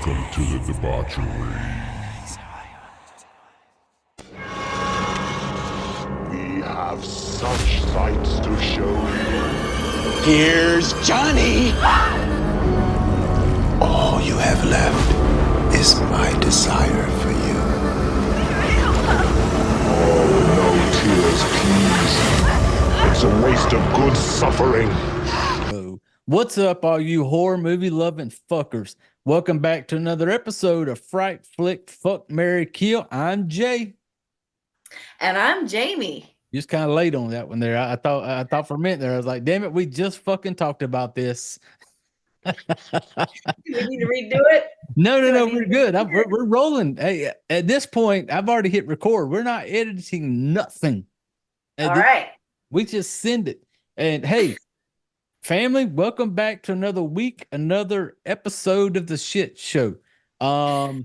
Welcome to the debauchery. We have such sights to show you. Here's Johnny! All you have left is my desire for you. Oh, no tears, please. It's a waste of good suffering. What's up, all you horror movie loving fuckers? Welcome back to another episode of Fright Flick Fuck Marry Kill. I'm Jay. And I'm Jamie. Just kind of late on that one there. I thought for a minute there, I was like, damn it, we just fucking talked about this. Do we need to redo it? No, we're good. We're rolling. Hey, at this point, I've already hit record. We're not editing nothing. All right. We just send it. And hey, family, welcome back to another week, another episode of the shit show. I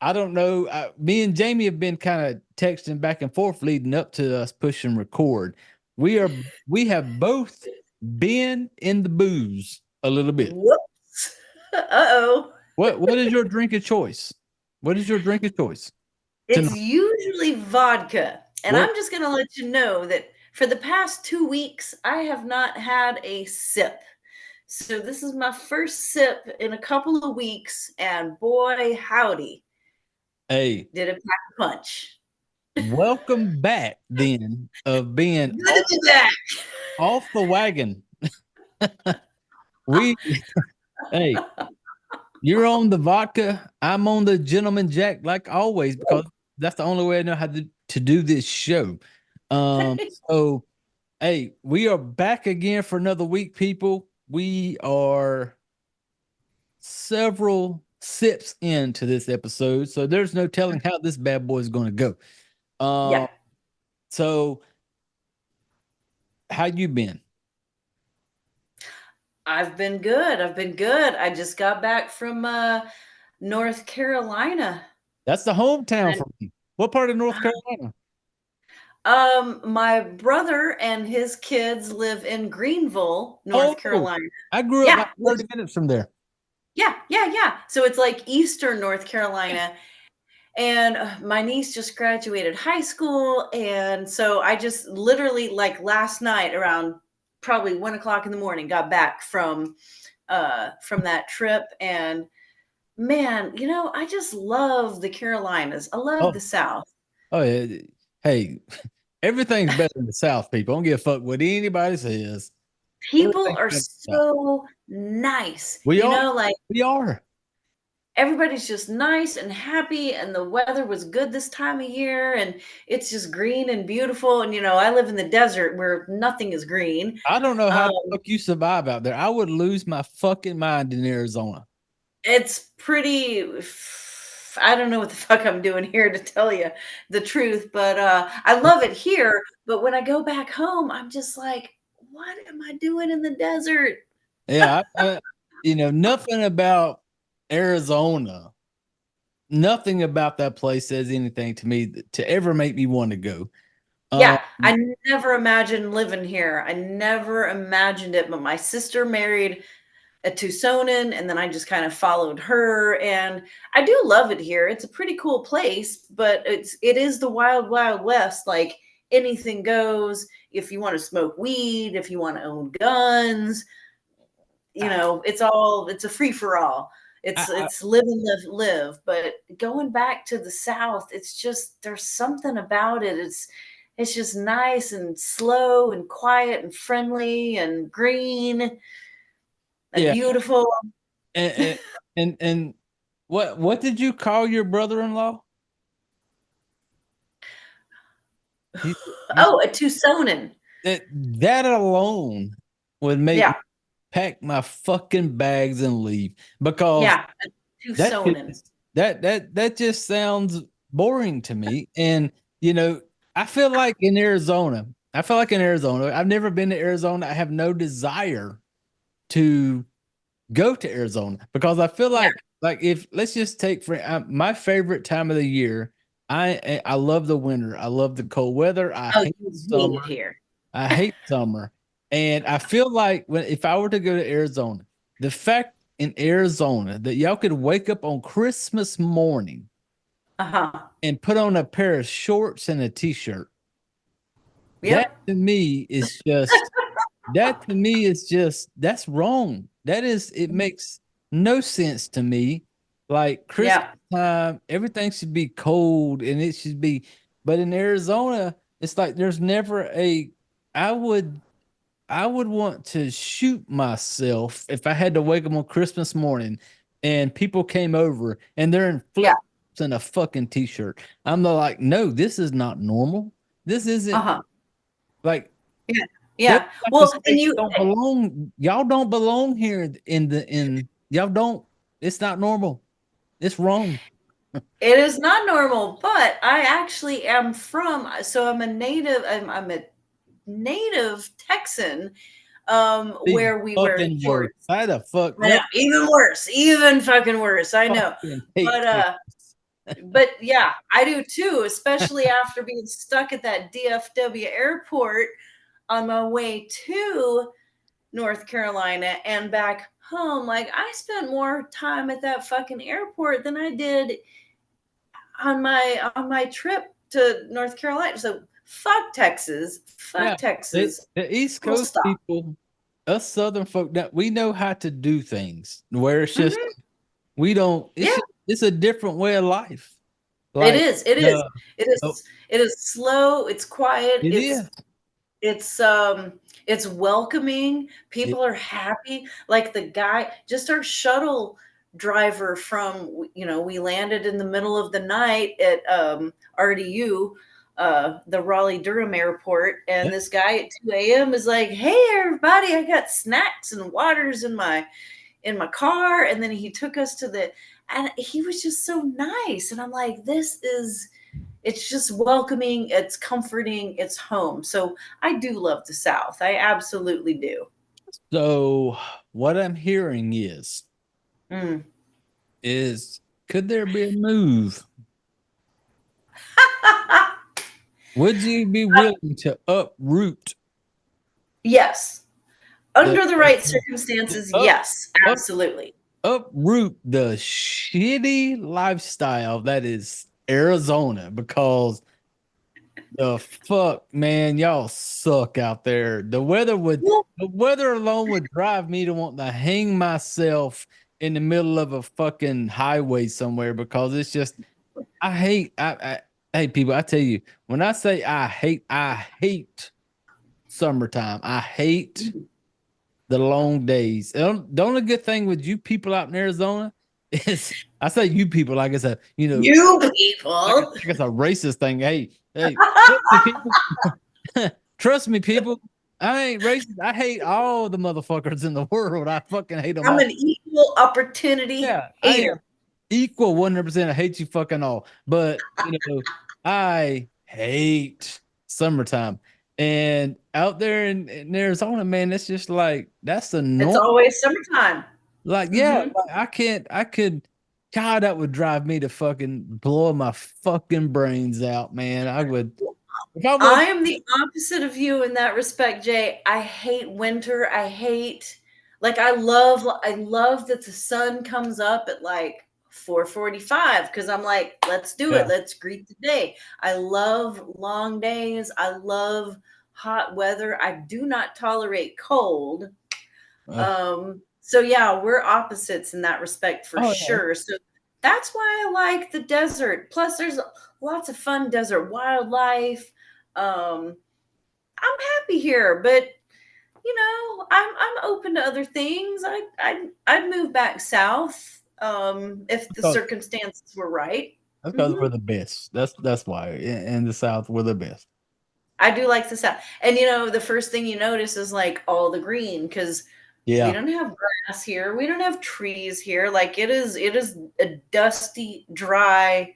don't know. Me and Jamie have been kind of texting back and forth leading up to us pushing record. We have both been in the booze a little bit. Whoops. Uh-oh. What is your drink of choice? What is your drink of choice? It's usually vodka. And I'm just going to let you know that for the past 2 weeks, I have not had a sip. So this is my first sip in a couple of weeks. And boy, howdy. Hey. Did it pack a punch. Welcome back then of being off the wagon. Hey, you're on the vodka. I'm on the gentleman jack, like always, because that's the only way I know how to do this show. So, hey, we are back again for another week, people. We are several sips into this episode, so there's no telling how this bad boy is going to go. Yeah. So, how you been? I've been good. I just got back from North Carolina. That's the hometown for me. What part of North Carolina? My brother and his kids live in Greenville, North Carolina. I grew up about 30 minutes from there. Yeah. So it's like Eastern North Carolina. And my niece just graduated high school. And so I just literally, like last night around probably 1 o'clock in the morning, got back from that trip. And man, I just love the Carolinas. I love the South. Oh, yeah. Hey, everything's better in the South, people. I don't give a fuck what anybody says. People are so nice. We are. Everybody's just nice and happy, and the weather was good this time of year, and it's just green and beautiful. And I live in the desert where nothing is green. I don't know how the fuck you survive out there. I would lose my fucking mind in Arizona. It's pretty. I don't know what the fuck I'm doing here, to tell you the truth, but I love it here. But when I go back home, I'm just like, what am I doing in the desert? Yeah, nothing about Arizona, nothing about that place says anything to me to ever make me want to go. Yeah, I never imagined living here. I never imagined it, but my sister married a Tucsonan, and then I just kind of followed her, and I do love it here. It's a pretty cool place, but it is the wild, wild west. Like anything goes. If you want to smoke weed, if you want to own guns, it's a free for all. It's live and live. But going back to the South, it's just, there's something about it. It's just nice and slow and quiet and friendly and green. And beautiful. And what did you call your brother-in-law? A Tucsonan. That alone would make me pack my fucking bags and leave, because a Tucsonan. That just sounds boring to me. And I feel like in Arizona, I've never been to Arizona. I have no desire to go to Arizona, because I feel like if, let's just take for my favorite time of the year. I love the winter. I love the cold weather. I hate summer here. I hate summer. And I feel like if I were to go to Arizona, the fact in Arizona that y'all could wake up on Christmas morning and put on a pair of shorts and a t-shirt. That Yep. to me is just that's wrong. It makes no sense to me. Like Christmas Yeah. time, everything should be cold and it should be, but in Arizona, it's like there's never a I would I would want to shoot myself if I had to wake up on Christmas morning and people came over and they're in Yeah. flip and a fucking t-shirt. I'm like, no, this is not normal. This isn't like Yeah. those Yeah. type of Well, and states don't belong. Y'all don't belong here in y'all don't. It's not normal. It's wrong. it is not normal, but I actually am from, so I'm a native Texan, Even where we wear fucking worse. shorts. How the fuck? I know, No, even worse, even fucking worse. I know. fucking hate But Texas. yeah, I do too, especially after being stuck at that DFW airport on my way to North Carolina and back home. Like, I spent more time at that fucking airport than I did on my trip to North Carolina. So fuck Texas. Yeah, Fuck Texas. the East Full Coast stop. people, us Southern folk, that we know how to do things. Where it's just Mhm. we don't. Yeah, It's a different way of life. it Like is. It is. the It oh, is. It is slow. It's quiet. it is. It's it's welcoming. It, People are happy. Like the guy, just our shuttle driver from, we landed in the middle of the night at RDU, the Raleigh Durham airport, yeah. and this guy at 2 a.m. is like, "Hey everybody, I got snacks and waters in my car." And then he took us and he was just so nice. And I'm like, it's just welcoming, it's comforting, it's home. So I do love the South. I absolutely do. So what I'm hearing Mm. is could there be a move? Would you be willing to uproot Yes. the Under the right circumstances, up yes, up absolutely. uproot the shitty lifestyle that is Arizona? Because the fuck, man, y'all suck out there. Well, The weather alone would drive me to want to hang myself in the middle of a fucking highway somewhere because it's just I hate people. I tell you, when I say I hate summertime. I hate the long days. The only good thing with you people out in Arizona is I say you people like it's a you like people. it's a racist thing. Hey, trust me, people. Trust me, people. I ain't racist. I hate all the motherfuckers in the world. I fucking hate them I'm all. an equal opportunity Yeah, I am hater. equal 100%. I hate you fucking all. But I hate summertime. And out there in Arizona, man, it's just like that's the It's norm. always summertime. Like, yeah, Hmm. like I could, God, that would drive me to fucking blow my fucking brains out, man. I would if I woke I am the opposite of you in that respect, Jay. I hate winter. Like, I love that the sun comes up at like 4:45 because I'm like, let's do it. yeah. Let's greet the day. I love long days. I love hot weather. I do not tolerate cold. Uh, So yeah, we're opposites in that respect for oh yeah. sure. So that's why I like the desert. Plus, there's lots of fun desert wildlife. Um, I'm happy here, but I'm open to other things. I'd move back south, if the Because, circumstances were right. because Hmm. we're the best. That's why in the South we're the best. I do like the south, and the first thing you notice is like all the green because we Yeah. don't have grass here. We don't have trees here. Like, it is a dusty, dry,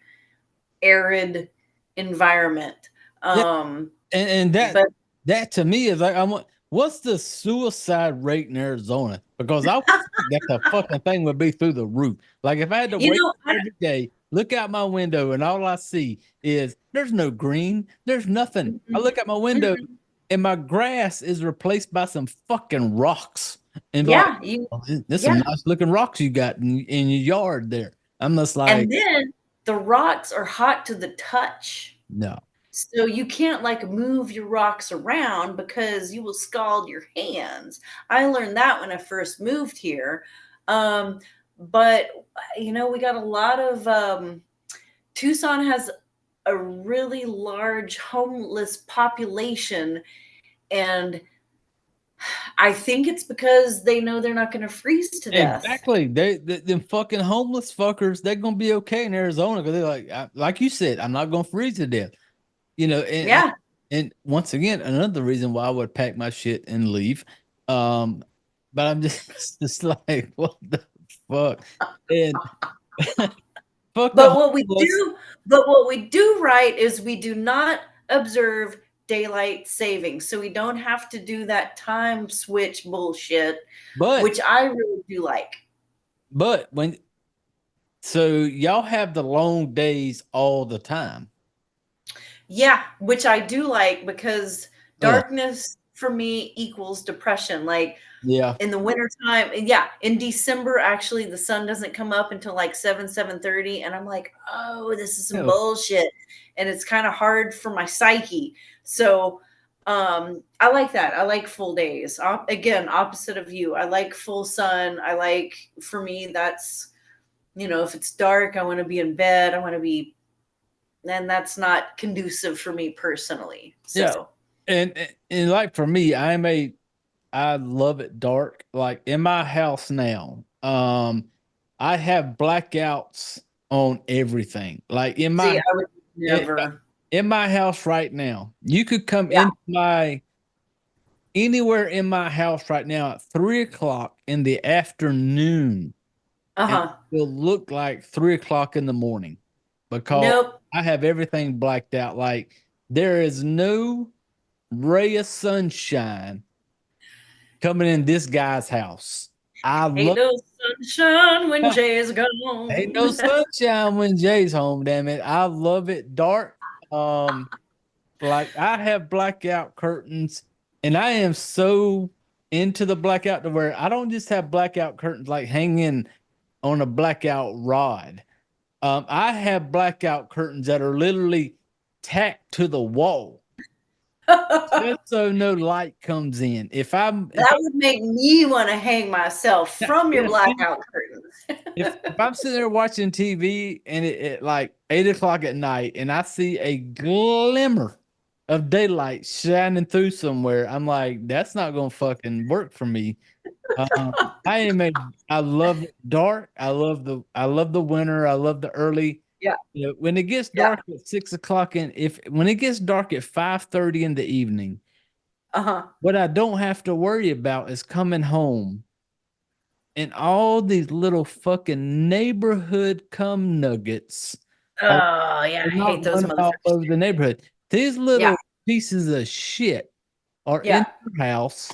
arid environment. Yeah. Um, And but that to me is like I want what's the suicide rate in Arizona? Because I would think that the fucking thing would be through the roof. Like if I had to you wake know, up every day, look out my window, and all I see is there's no green, there's nothing. I Mhm, look out my window mhm. and my grass is replaced by some fucking rocks. and like, Yeah, you oh, there's some yeah. nice looking rocks you got in your yard there. I'm just like, And then the rocks are hot to the touch. no. So you can't like move your rocks around because you will scald your hands. I learned that when I first moved here. But we got a lot of Tucson has a really large homeless population, and I think it's because they know they're not going to freeze to death. Exactly. Them fucking homeless fuckers, they're gonna be okay in Arizona because they're like you said, I'm not gonna freeze to death. And Yeah. once again, another reason why I would pack my shit and leave. Um, but I'm just like, what the fuck? And fuck the But what we homeless. do but what we do right is we do not observe daylight savings. So we don't have to do that time switch bullshit, But which I really do like. but when so y'all have the long days all the time. Yeah, which I do like because Ugh, darkness for me equals depression. Like yeah. in the wintertime, and yeah, in December, actually, the sun doesn't come up until like 7:30, and I'm like, oh, this is some Yeah. bullshit, and it's kind of hard for my psyche. So, I like that. I like full days. Again, opposite of you. I like full sun. I like, for me, that's if it's dark, I want to be in bed. I want to be, and that's not conducive for me personally. Yeah. So, And like for me, I love it dark. Like in my house now, I have blackouts on everything. Like see, I would in, never. in my house right now, you could come Yeah. into my anywhere in my house right now at 3 o'clock in the afternoon, Uh and huh. it will look like 3 o'clock in the morning because Nope. I have everything blacked out. Like there is no ray of sunshine coming in this guy's house. I Ain't love no sunshine when it. Jay's Ain't no gone. sunshine when Jay's home, damn it. I love it dark. Like I have blackout curtains, and I am so into the blackout to where I don't just have blackout curtains like hanging on a blackout rod. I have blackout curtains that are literally tacked to the wall That just so no light comes in. If would make me want to hang myself I from your yeah, blackout curtains. if I'm sitting there watching TV and it like 8 o'clock at night and I see a glimmer of daylight shining through somewhere, I'm like, that's not gonna fucking work for me. I am a I love it dark. I love the winter. I love the early. Yeah, When it gets yeah. dark at 6 o'clock and if when it gets dark at 5:30 in the evening, Uh-huh. what I don't have to worry about is coming home and all these little fucking neighborhood cum nuggets are Oh, yeah, I not hate those running all motherfuckers over the too. neighborhood. These Yeah, little pieces of shit are in yeah, your house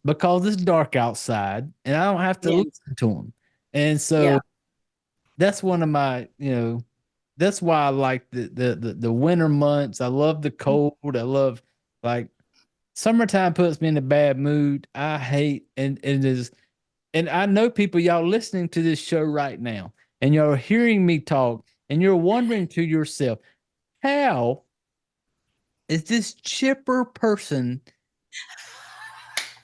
because it's dark outside and I don't have to yeah, listen to them. And yeah. so that's one of my, that's why I like the winter months. I love the cold. I love like summertime puts me in a bad mood. I hate and it is and I know people y'all listening to this show right now and you're hearing me talk and you're wondering to yourself, how is this chipper person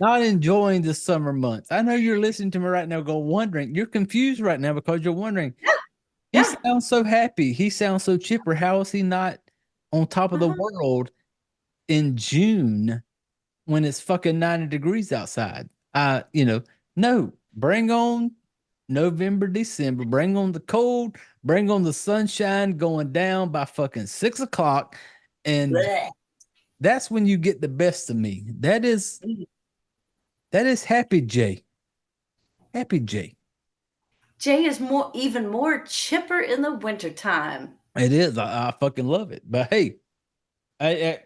not enjoying the summer months? I know you're listening to me right now, wondering. You're confused right now because you're wondering. Yeah, He yeah. sounds so happy. He sounds so chipper. How is he not on top of the Uh-huh. world in June when it's fucking 90 degrees outside? No, bring on November, December, bring on the cold, bring on the sunshine going down by fucking 6 o'clock. And Blech. that's when you get the best of me. That is Happy J. Happy J. Jay is even more chipper in the wintertime. It is. I fucking love it. But hey, I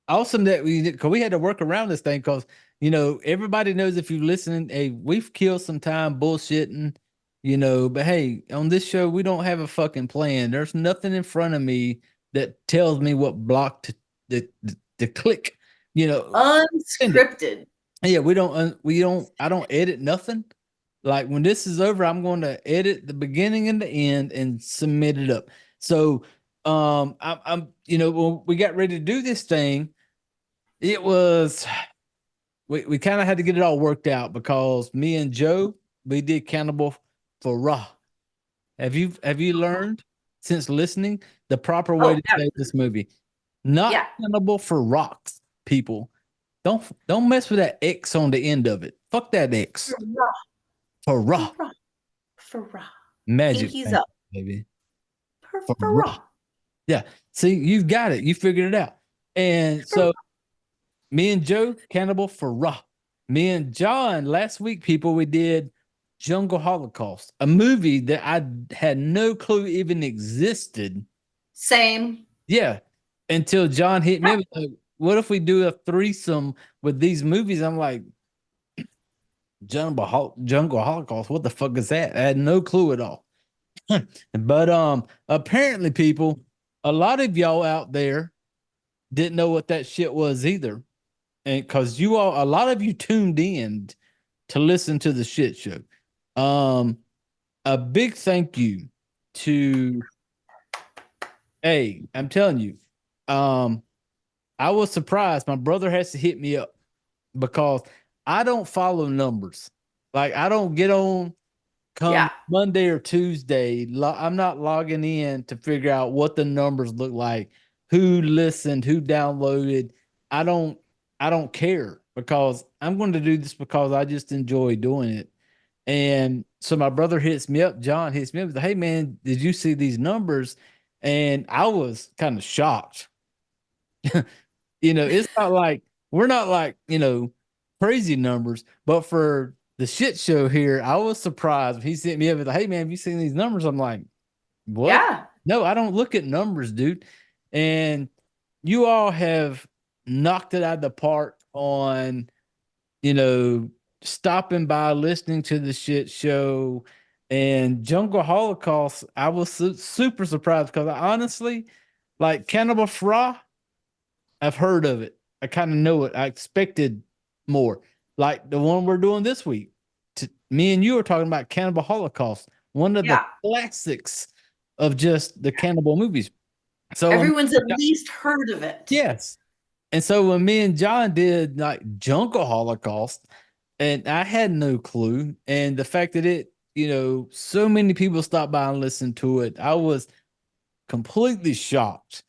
awesome that we did because we had to work around this thing because everybody knows if you listen, hey, we've killed some time bullshitting, but hey, on this show we don't have a fucking plan. There's nothing in front of me that tells me what block to click, send it. Unscripted. Yeah, I don't edit nothing. Like when this is over, I'm going to edit the beginning and the end and submit it up. So I'm when we got ready to do this thing, it was we kind of had to get it all worked out because me and Joe, we did Cannibal for Raw. Have you learned since listening the proper way Oh, to yeah. say this movie? Not Yeah. Cannibal for Rocks, people. Don't mess with that X on the end of it. Fuck that X. For raw. For For Raw. raw. For raw. Magic Pinkies thing, up. baby. For, For for Raw. raw. Yeah. See, you've got it. You figured it out. And For so me and Joe, Cannibal for Raw. Me and John, last week, people, we did Jungle Holocaust, a movie that I had no clue even existed. same. Yeah. Until John hit me up, like, what if we do a threesome with these movies? I'm like, Jungle Holocaust. What the fuck is that? I had no clue at all. But apparently, people, a lot of y'all out there didn't know what that shit was either. And because a lot of you tuned in to listen to the shit show. Um, a big thank you to I'm telling you, um, I was surprised. My brother has to hit me up because I don't follow numbers. Like I don't get on come Yeah. Monday or Tuesday. I'm not logging in to figure out what the numbers look like, who listened, who downloaded. I don't I don't care because I'm going to do this because I just enjoy doing it. And so my brother hits me up, John hits me up, hey man, did you see these numbers? And I was kind of shocked. It's not like we're not like, crazy numbers, but for the shit show here, I was surprised. He sent me up with, hey man, have you seen these numbers? I'm like, what? Yeah. No, I don't look at numbers, dude. And you all have knocked it out of the park on, you know, stopping by, listening to the shit show and Jungle Holocaust. I was super surprised because I honestly, like Cannibal Fra, I've heard of it. I kind of know it. I expected more. Like the one we're doing this week. Me and you are talking about Cannibal Holocaust, one of the Yeah. classics of just the cannibal movies. So Everyone's at least heard of it. yes. And so when me and John did like Jungle Holocaust, and I had no clue, and the fact that so many people stopped by and listened to it, I was completely shocked.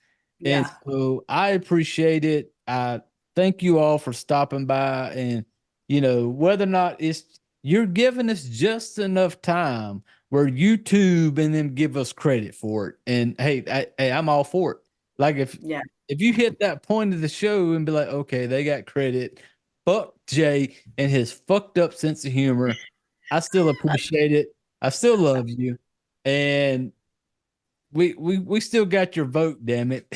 And Yeah. so I appreciate it. I thank you all for stopping by. And, whether or not you're giving us just enough time where YouTube and them give us credit for it. And hey, I'm all for it. Like Yeah. if you hit that point of the show and be like, okay, they got credit, fuck Jay and his fucked up sense of humor. I still appreciate it. I still love you. And we still got your vote, damn it.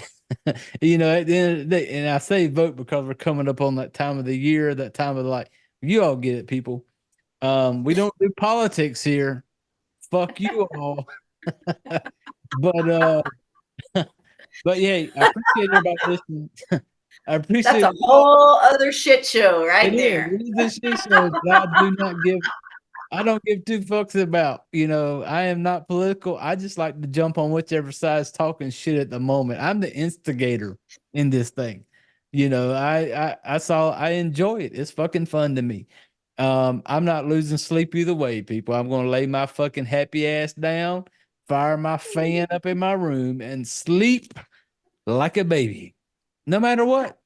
At the end of the day, and I say vote because we're coming up on that time of the year, that time of like, you all get it, people. We don't do politics here. Fuck you all. but but yeah, I appreciate everybody listening. I That's appreciate a whole other shit show it right is. there. It is this shit show that I don't give two fucks about. I am not political. I just like to jump on whichever side's talking shit at the moment. I'm the instigator in this thing. I enjoy it. It's fucking fun to me. I'm not losing sleep either way, people. I'm gonna lay my fucking happy ass down, fire my fan up in my room, and sleep like a baby, no matter what.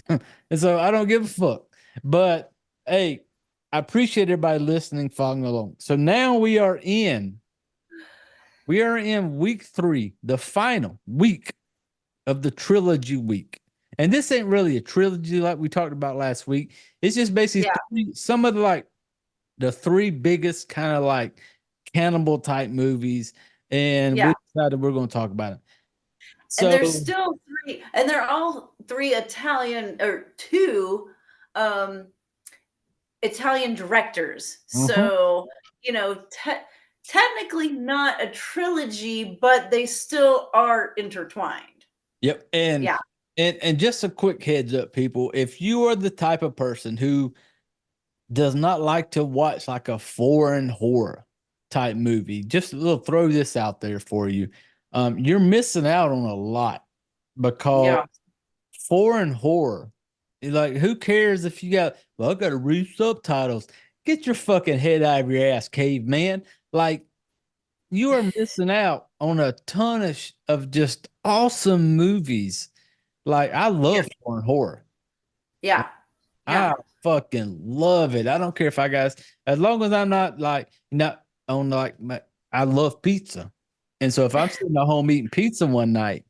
And so I don't give a fuck. But hey, I appreciate everybody listening, following along. So now we are in week 3, the final week of the trilogy week. And this ain't really a trilogy like we talked about last week. It's just basically Yeah. some of the 3 biggest kind of like cannibal type movies. And Yeah. we decided we're going to talk about it. And there's So still 3, and they're all 3 Italian or 2 um Italian directors. mhm. So, technically not a trilogy, but they still are intertwined. Yep. And Yeah. And just a quick heads up, people. If you are the type of person who does not like to watch like a foreign horror type movie, just a little throw this out there for you. You're missing out on a lot because Yeah. foreign horror, like who cares if you got, well, I gotta read subtitles. Get your fucking head out of your ass, caveman. Like you are missing out on a ton of just awesome movies. Like I Yeah. love foreign horror. Yeah. I Yeah. fucking love it. I don't care if I guys, as long as I'm not like not on like I love pizza. And so if I'm sitting at home eating pizza one night,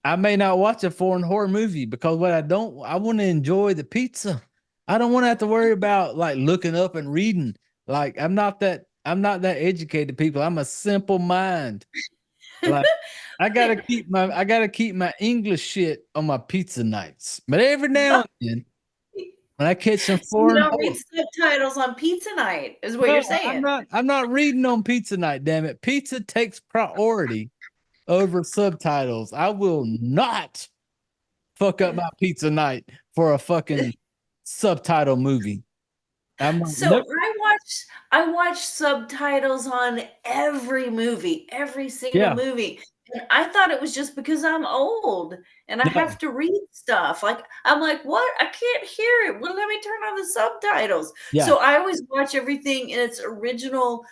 I may not watch a foreign horror movie because what I want to enjoy the pizza. I don't want to have to worry about like looking up and reading. Like I'm not that educated people. I'm a simple mind. Like I gotta keep my English shit on my pizza nights. But every now and then when I catch some So you foreign don't read horror, subtitles on pizza night, is what you're no, saying. I'm not reading on pizza night, damn it. Pizza takes priority over subtitles. I will not fuck up my pizza night for a fucking subtitle movie. I'm like, So nope. I watch subtitles on every movie, every single Yeah. movie. And I thought it was just because I'm old and I have No. to read stuff. Like I'm like, what? I can't hear it. Well, let me turn on the subtitles. Yeah. So I always watch everything in its original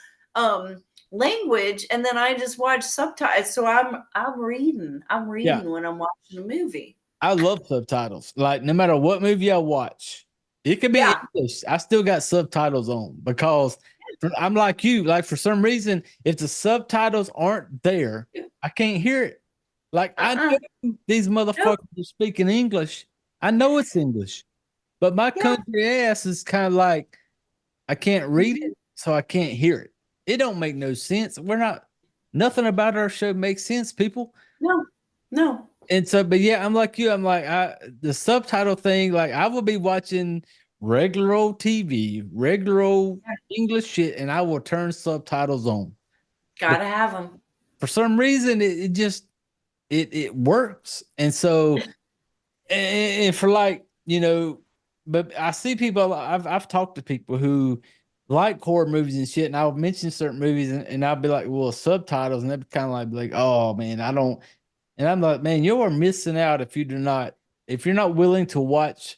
language, and then I just watch subtitles. So I'm reading. I'm Yeah. reading when I'm watching a movie. I love subtitles. Like no matter what movie I watch, it could be Yeah. English. I still got subtitles on because I'm like you. Like for some reason, if the subtitles aren't there, I can't hear it. Like I Uh-uh. know these Nope. motherfuckers are speaking English. I know it's English, but my Yeah. country ass is kind of like I can't read Mhm. it, so I can't hear it. It don't make no sense. We're not nothing about our show makes sense, people. No. No. And so, but yeah, I'm like you. I'm like the subtitle thing. Like I will be watching regular old TV, regular old English shit, and I will turn subtitles on. But Gotta have them. for some reason, it just it works. And so, and for like but I see people. I've talked to people who like horror movies and shit, and I'll mention certain movies, and I'll be like, well, subtitles, and they'd be kind of like, oh man, I don't. And I'm like, man, you are missing out if you do not, if you're not willing to watch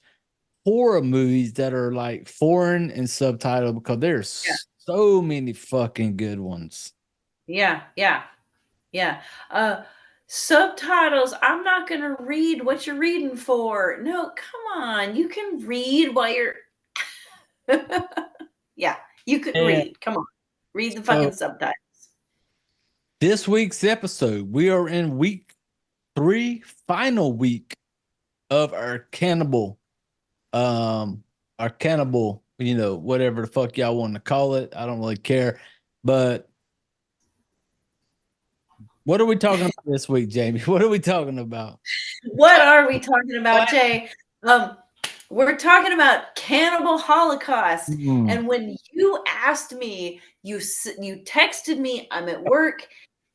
horror movies that are like foreign and subtitled because Yeah. there's so many fucking good ones. Yeah. Yeah. Yeah. Subtitles, I'm not gonna read what you're reading for. No, come on. You can read while you're Yeah, you can And read. Come on. Read the so fucking subtitles. this week's episode, we are in week 3, final week of our cannibal, whatever the fuck y'all want to call it. I don't really care. But what are we talking about this week, Jamie? What are we talking about? What are we talking about, Jay? Um, we're talking about Cannibal Holocaust. Mm, And when you asked me, you texted me, I'm at work,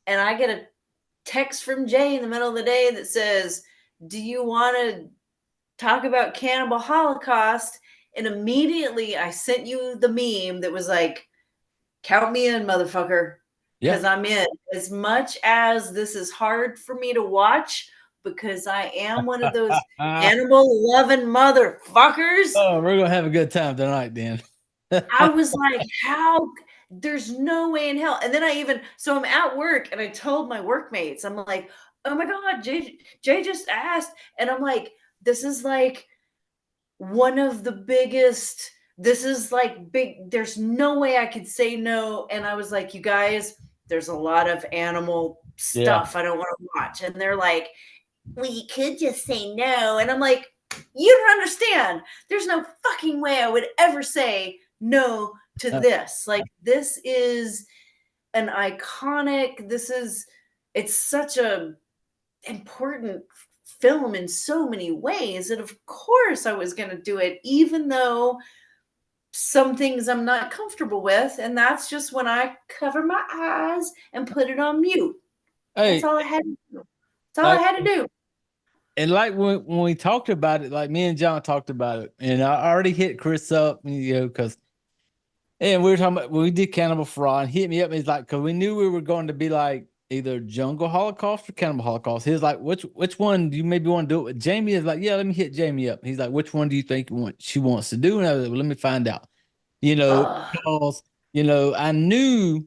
and I get a text from Jay in the middle of the day that says, "Do you want to talk about Cannibal Holocaust?" And immediately I sent you the meme that was like, "Count me in, motherfucker, yeah. because I'm in." As much as this is hard for me to watch, because I am one of those animal loving motherfuckers, Oh, we're gonna have a good time tonight, then. I was like, how? There's no way in hell. And then so I'm at work and I told my workmates, I'm like, oh my God, Jay just asked. And I'm like, this is like one of the biggest, this is like big, there's no way I could say no. And I was like, you guys, there's a lot of animal Yeah. stuff I don't want to watch. And they're like, we could just say no. And I'm like, you don't understand. There's no fucking way I would ever say no to Uh, this. Like, this is an it's such a important film in so many ways that of course I was going to do it, even though some things I'm not comfortable with. And that's just when I cover my eyes and put it on mute. That's hey, all I had to do. That's all I like had to do. And like when we talked about it, like me and John talked about it, and I already hit Chris up, because and we were talking about when we did Cannibal Fraud, and he hit me up. And he's like, because we knew we were going to be like either Jungle Holocaust or Cannibal Holocaust. He's like, which one do you maybe want to do it with? Jamie is like, yeah, let me hit Jamie up. He's like, which one do you think she wants to do? And I was like, well, let me find out. Ugh. Because I knew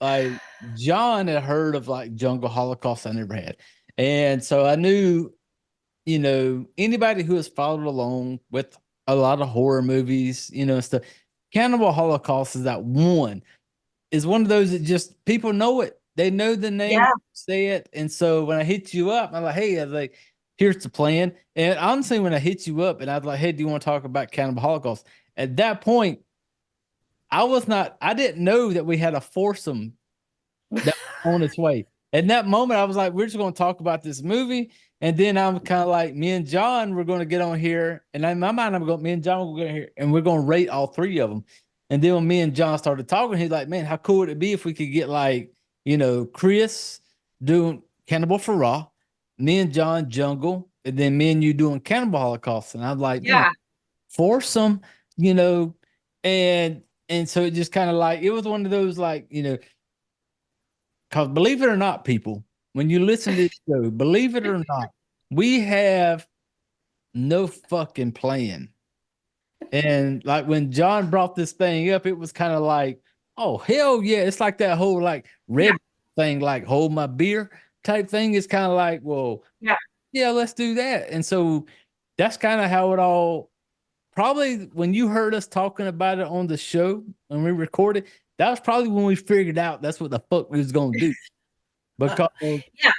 like John had heard of like Jungle Holocaust. I never had, and so I knew anybody who has followed along with a lot of horror movies, stuff. Cannibal Holocaust is one of those that just people know it. They know the name, Yeah. say it. And so when I hit you up, I'm like, hey, I was like, here's the plan. And honestly, when I hit you up and I was like, hey, do you want to talk about Cannibal Holocaust? At that point, I didn't know that we had a foursome that was on its way. In that moment, I was like, we're just going to talk about this movie. And then I'm kind of like, me and John, we're going to get on here. And in my mind, me and John will get here and we're going to rate all three of them. And then when me and John started talking, he's like, man, how cool would it be if we could get like, Chris doing Cannibal for Raw, me and John Jungle, and then me and you doing Cannibal Holocaust. And I'm like, man, Yeah. foursome, you know, and so it just kind of like, it was one of those like, because believe it or not, people, when you listen to this show, believe it or not, we have no fucking plan. And like when John brought this thing up, it was kind of like, oh, hell yeah. It's like that whole like Yeah. red thing, like hold my beer type thing. It's kind of like, well, Yeah. yeah, let's do that. And so that's kind of how it all probably when you heard us talking about it on the show when we recorded, that was probably when we figured out that's what the fuck we was gonna do. Because Yeah.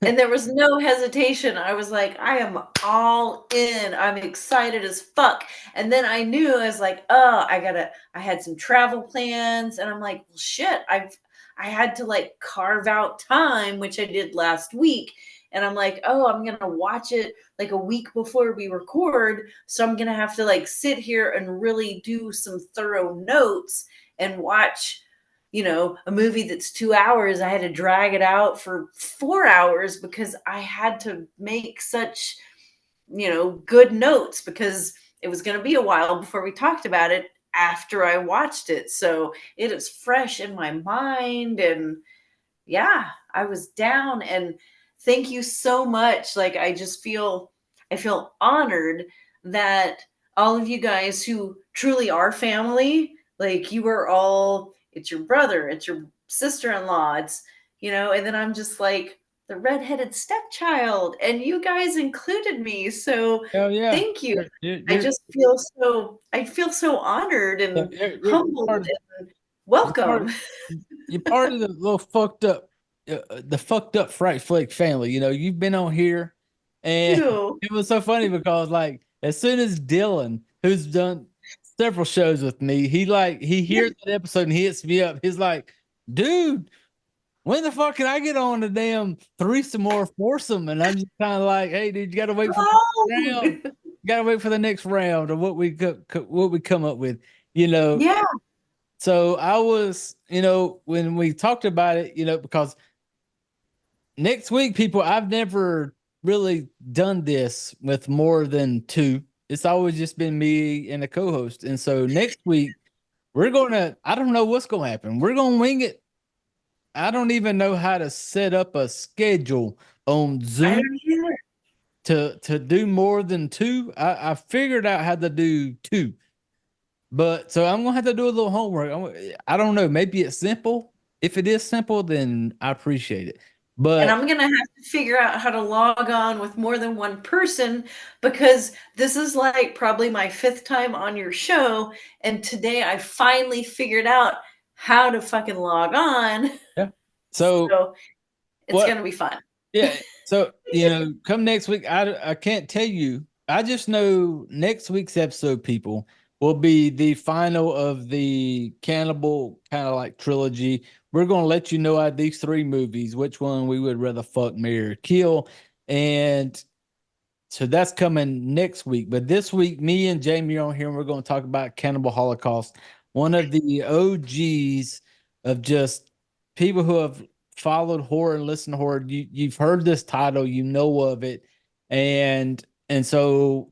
And there was no hesitation. I was like, I am all in. I'm excited as fuck. And then I knew I was like, oh, I had some travel plans. And I'm like, well, shit, I had to like carve out time, which I did last week. And I'm like, oh, I'm gonna watch it like a week before we record. So I'm gonna have to like sit here and really do some thorough notes and watch a movie that's 2 hours. I had to drag it out for 4 hours because I had to make such, good notes because it was going to be a while before we talked about it after I watched it. So it is fresh in my mind. And yeah, I was down. And thank you so much. Like, I feel honored that all of you guys who truly are family, like you are all, it's your brother, it's your sister-in-law, and then I'm just like the redheaded stepchild, and you guys included me. So hell yeah. thank you. You're, I feel so honored and you're humbled part of and you're part welcome. of you're part of the little fucked up Fright Flick family. You've been on here, and You. it was so funny because like as soon as Dylan, who's done several shows with me, he hears that episode and he hits me up. He's like, dude, when the fuck can I get on the damn threesome or foursome? And I'm just kind of like, hey, dude, you gotta wait for the next round. Oh, You gotta wait for the next round of what we come up with, you know. yeah. So I was, when we talked about it, because next week, people, I've never really done this with more than two. It's always just been me and a co-host. And so next week, I don't know what's gonna happen. We're gonna wing it. I don't even know how to set up a schedule on I Zoom don't either. to do more than two. I figured out how to do two. But so I'm gonna have to do a little homework. I don't know. Maybe it's simple. If it is simple, then I appreciate it. And But I'm gonna have to figure out how to log on with more than one person because this is like probably my fifth time on your show. And today I finally figured out how to fucking log on. yeah. So So it's what? gonna be fun. Yeah. So come next week. I can't tell you. I just know next week's episode, people, will be the final of the Cannibal kind of like trilogy. We're gonna let you know out of these three movies which one we would rather fuck, marry, or kill, and so that's coming next week. But this week, me and Jamie are on here, and we're going to talk about Cannibal Holocaust, one of the OGs of just people who have followed horror and listened to horror. You've heard this title, you know of it. And so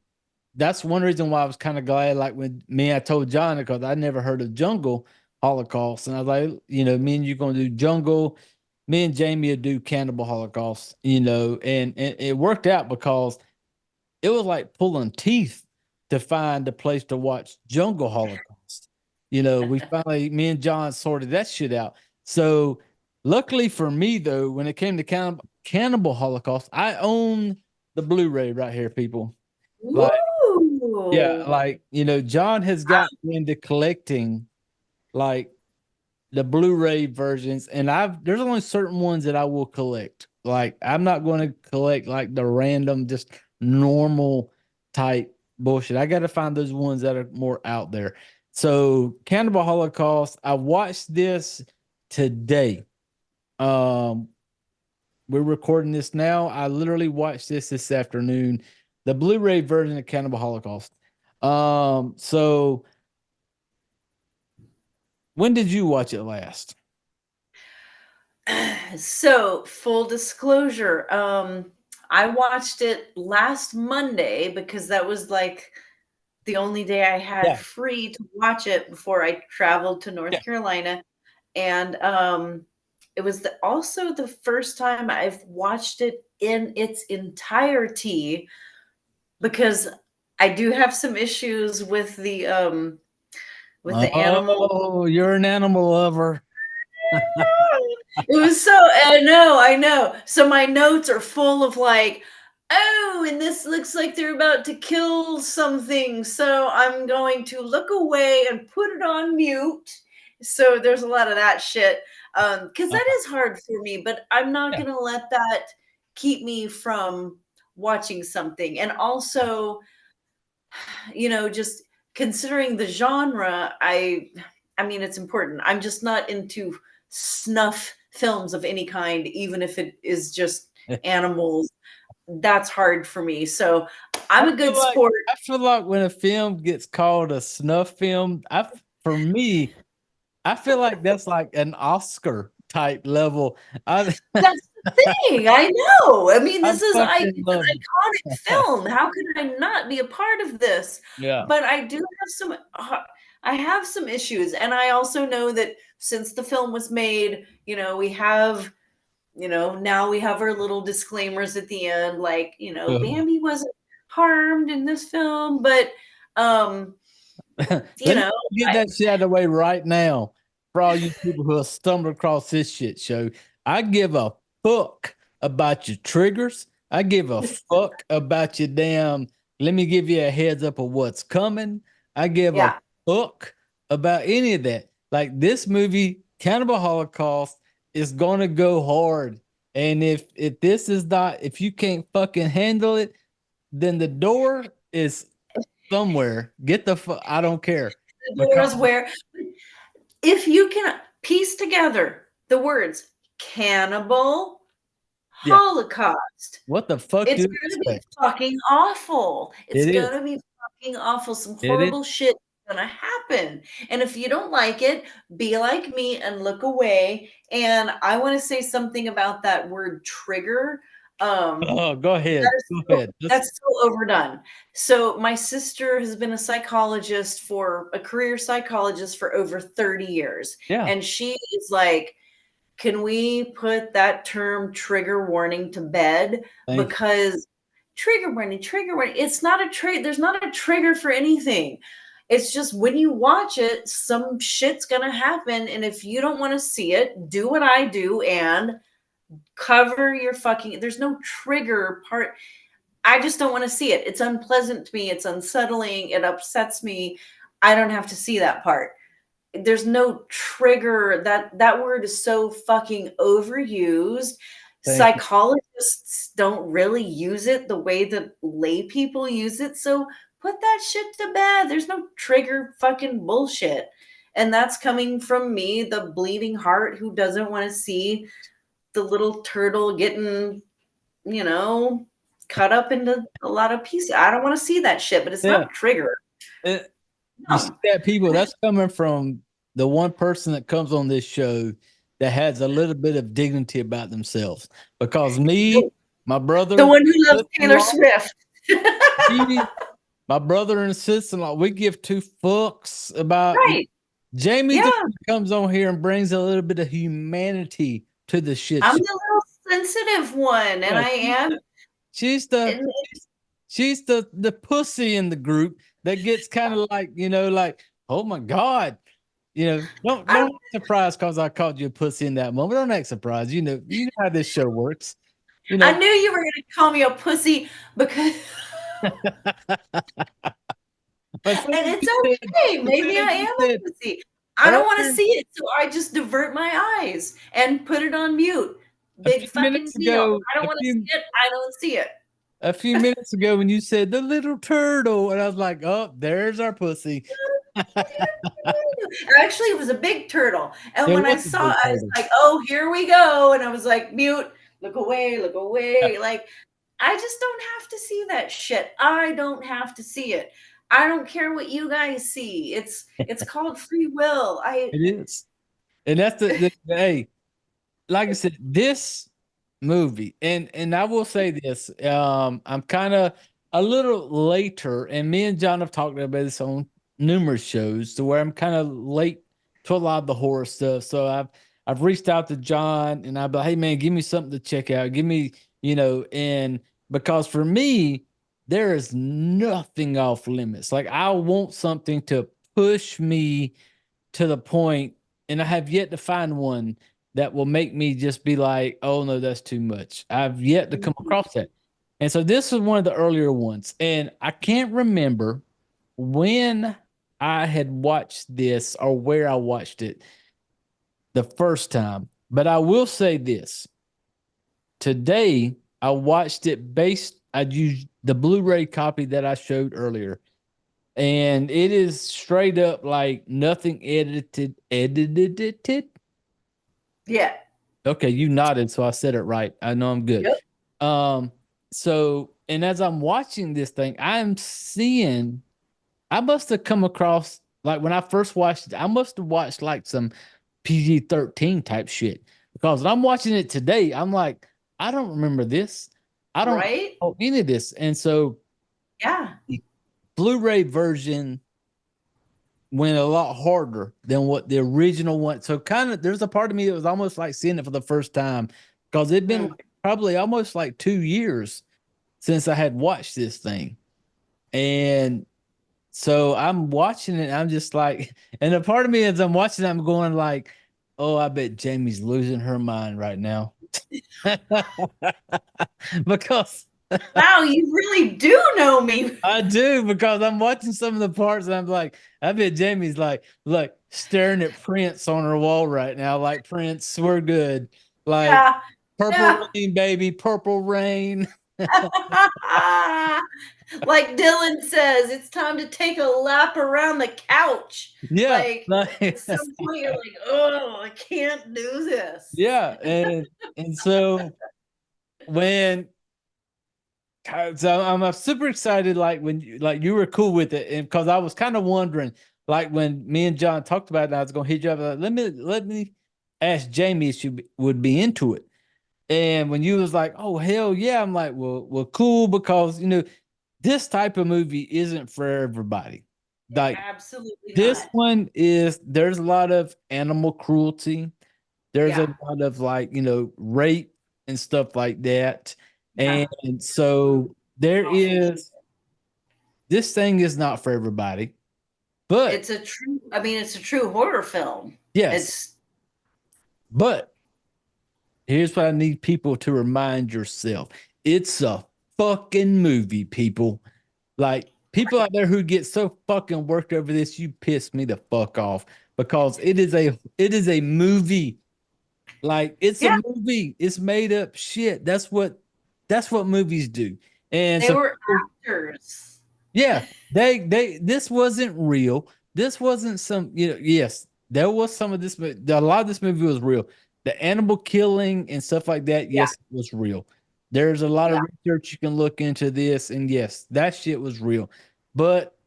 that's one reason why I was kind of glad, like when I told John, because I never heard of Jungle Holocaust, and I was like, me and you gonna do Jungle, me and Jamie would do Cannibal Holocaust, and it worked out because it was like pulling teeth to find a place to watch Jungle Holocaust. We finally, me and John sorted that shit out. So luckily for me though, when it came to Cannibal Holocaust, I own the Blu-ray right here, people. Like, yeah, Ooh. like John has got me into collecting like the Blu-ray versions, and there's only certain ones that I will collect. Like I'm not going to collect like the random, just normal type bullshit. I got to find those ones that are more out there. So Cannibal Holocaust, I watched this today. Um, we're recording this now. I literally watched this afternoon, the Blu-ray version of Cannibal Holocaust. So when did you watch it last? So, full disclosure, I watched it last Monday because that was like the only day I had Yeah, free to watch it before I traveled to yeah. North Carolina. And it was also the first time I've watched it in its entirety because I do have some issues with the animal. Oh, you're an animal lover. It was so I know. So my notes are full of like, oh, and this looks like they're about to kill something. So I'm going to look away and put it on mute. So there's a lot of that shit. Because that is hard for me, but I'm not Yeah. gonna let that keep me from watching something. And also, just considering the genre, I mean it's important. I'm just not into snuff films of any kind, even if it is just animals. That's hard for me. So I'm I a feel good like sport. I feel like when a film gets called a snuff film, for me, I feel like that's like an Oscar type level. I That's the thing. I know. I mean, I it's fucking an love iconic it. film. How could I not be a part of this? Yeah. But I have some issues, and I also know that since the film was made, we have, now we have our little disclaimers at the end, like, Ugh. Bambi wasn't harmed in this film, but um, you Let me know, get I that shit out of the way right now for all you people who have stumbled across this shit show. I give a fuck about your triggers. I give a fuck about your damn. Let me give you a heads up of what's coming. I give a yeah. fuck about any of that. Like this movie, Cannibal Holocaust, is gonna go hard. And if this is not, if you can't fucking handle it, then the door is somewhere. Get the fuck. I don't care The because doors where if you can piece together the words cannibal yeah. holocaust, What the fuck do it's you gonna be expect? fucking awful. It's It is. gonna be fucking awful. Some It is. horrible shit is gonna happen. And if you don't like it, be like me and look away. And I want to say something about that word trigger. Oh, go That ahead. is Go so ahead. that's so overdone. So my sister has been a career psychologist for over 30 years. Yeah. And she is like, can we put that term trigger warning to bed? Thank you. Because trigger warning, it's not a trigger, there's not a trigger for anything. It's just when you watch it, some shit's gonna happen. And if you don't want to see it, do what I do and cover your fucking there's no trigger part. I just don't want to see it. It's unpleasant to me. It's unsettling. It upsets me. I don't have to see that part. There's no trigger. That word is so fucking overused. Thank you. Psychologists don't really use it the way that lay people use it. So put that shit to bed. There's no trigger fucking bullshit. And that's coming from me, the bleeding heart who doesn't want to see the little turtle getting, you know, cut up into a lot of pieces. I don't want to see that shit, but it's Yeah. not trigger. It, you see No. that, people? That's coming from the one person that comes on this show that has a little bit of dignity about themselves. Because me, No. My The brother, one who loves Taylor sister-in-law, Swift. he- my brother and sister-in-law, we give two fucks about Right. Jamie. Yeah. Comes on here and brings a little bit of humanity to the shit I'm show. the little sensitive one, and Yeah, I am. she's the And she's the pussy in the group that gets kind of like, like, oh my God. I, Don't act surprised because I called you a pussy in that moment. Don't act surprised. You know how this show works. You I know, knew you were going to call me a pussy because, as soon and as it's you said, okay. as soon Maybe as I you am said a pussy. I don't want to earlier, see it, so I just divert my eyes and put it on mute. a Big few fucking minutes deal. ago, I don't want to see it. I don't see it. a few minutes ago when you said the little turtle, and I was like, oh, there's our pussy. Actually, it was a big turtle. And It when I was a saw, big I was turtle. like, oh, here we go. And I was like, mute, look away, look away. Like, I just don't have to see that shit. I don't have to see it. I don't care what you guys see. It's called free will. It is. And that's hey, like I said, this movie, and I will say this, I'm kind of a little later, and me and John have talked about this on numerous shows, to where I'm kind of late to a lot of the horror stuff. So I've reached out to John, and I've been like, hey man, give me something to check out. Give me, and because for me, there is nothing off limits. Like, I want something to push me to the point, and I have yet to find one that will make me just be like, oh no, that's too much. I've yet to come across that. And so this was one of the earlier ones. And I can't remember when I had watched this or where I watched it the first time. But I will say this. Today, I watched it I used the Blu-ray copy that I showed earlier. And it is straight up like nothing edited. Yeah. Okay, you nodded, so I said it right. I know I'm good. Yep. Um, so, and as I'm watching this thing, I'm seeing, I must have come across, like when I first watched it, I must have watched like some PG-13 type shit. Because when I'm watching it today, I'm like, I don't remember this. I don't Right? know any of this. And so Yeah. the Blu-ray version went a lot harder than what the original one. So kind of, there's a part of me that was almost like seeing it for the first time, because it'd been Hmm. like probably almost like 2 years since I had watched this thing. And so I'm watching it, I'm just like, and a part of me as I'm watching it, I'm going like, oh, I bet Jamie's losing her mind right now. Because Wow, you really do know me. I do, because I'm watching some of the parts and I'm like, I bet Jamie's like, look, staring at Prince on her wall right now. Like, Prince, we're good. Like, Yeah. purple Yeah. rain, baby, purple rain. Like Dylan says, it's time to take a lap around the couch. Yeah. Like Like, at some point you're like, oh, I can't do this. yeah. And so when so I'm super excited, like when you were cool with it, and because I was kind of wondering, like when me and John talked about it, I was gonna hit you up like, let me ask Jamie if she would be into it. And when you was like, oh hell yeah, I'm like, well, cool, because this type of movie isn't for everybody. Like, Absolutely this not. one is, there's a lot of animal cruelty. There's a Yeah. lot of, like, rape and stuff like that. Yeah. And so there Awful. is, this thing is not for everybody. But It's a true horror film. yes, It's but here's what I need people to remind yourself. It's a fucking movie, people. Like, people out there who get so fucking worked over this, you piss me the fuck off, because it is a movie. Like, it's a yeah, movie. It's made up shit. That's what movies do. And they so were people, actors. yeah, this wasn't real. This wasn't some, yes, there was some of this, but a lot of this movie was real. The animal killing and stuff like that, Yeah. yes, it was real. There's a lot Yeah. of research you can look into this, and yes, that shit was real. But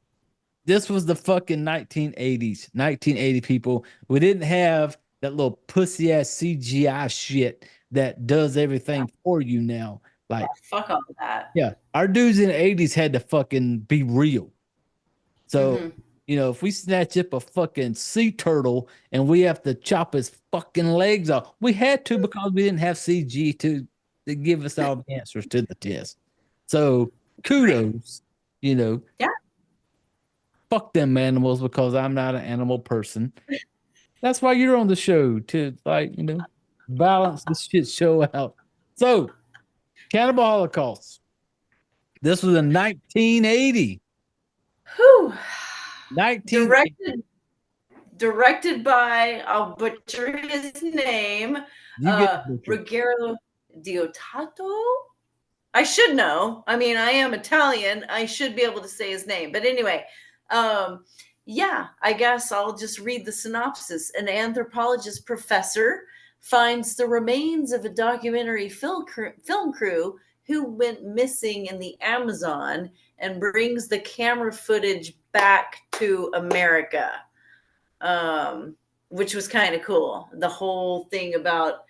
this was the fucking 1980s, 1980 people. We didn't have that little pussy ass CGI shit that does everything for you now. Like, Fuck all that. yeah, our dudes in the 80s had to fucking be real. So, Mhm. if we snatch up a fucking sea turtle and we have to chop his fucking legs off, we had to because we didn't have CG to give us all the answers to the test. So, kudos, you know, Yeah. fuck them animals because I'm not an animal person. That's why you're on the show to, like, balance this shit show out. So, Cannibal Holocaust. This was in 1980. Whew. 1980. Directed by, I'll butcher his name, You get the picture. Ruggero Deodato. I should know. I mean, I am Italian. I should be able to say his name. But anyway, yeah, I guess I'll just read the synopsis. An anthropologist professor finds the remains of a documentary film crew who went missing in the Amazon and brings the camera footage back to America, which was kind of cool. The whole thing about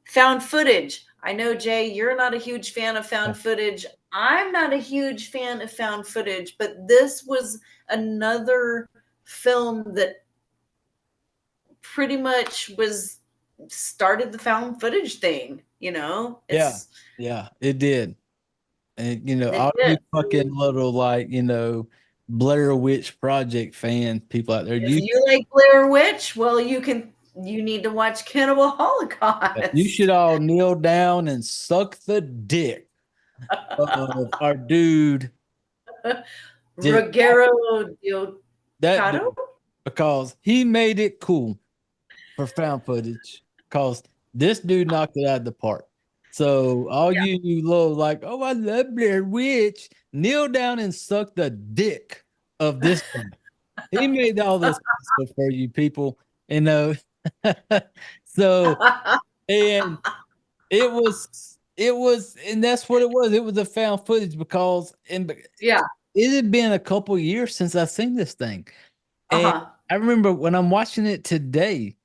found footage. I know, Jay, you're not a huge fan of found footage. I'm not a huge fan of found footage, but this was another film that pretty much was started the found footage thing. Yeah, It's yeah, it did. And it all you did. fucking little, like, Blair Witch Project fan people out there, If you like Blair Witch, well, you need to watch Cannibal you Holocaust. should all kneel down and suck the dick of our dude did Ruggero that Deodato. dude, because he made it cool for found footage because this dude knocked it out of the park. So all you little, like, oh, I love Blair Witch, kneel down and suck the dick of this guy. He made all this possible for you people, you know. So, and and that's what it was. It was a found footage because Yeah. it had been a couple years since I seen this thing. And Uh-huh. I remember when I'm watching it today,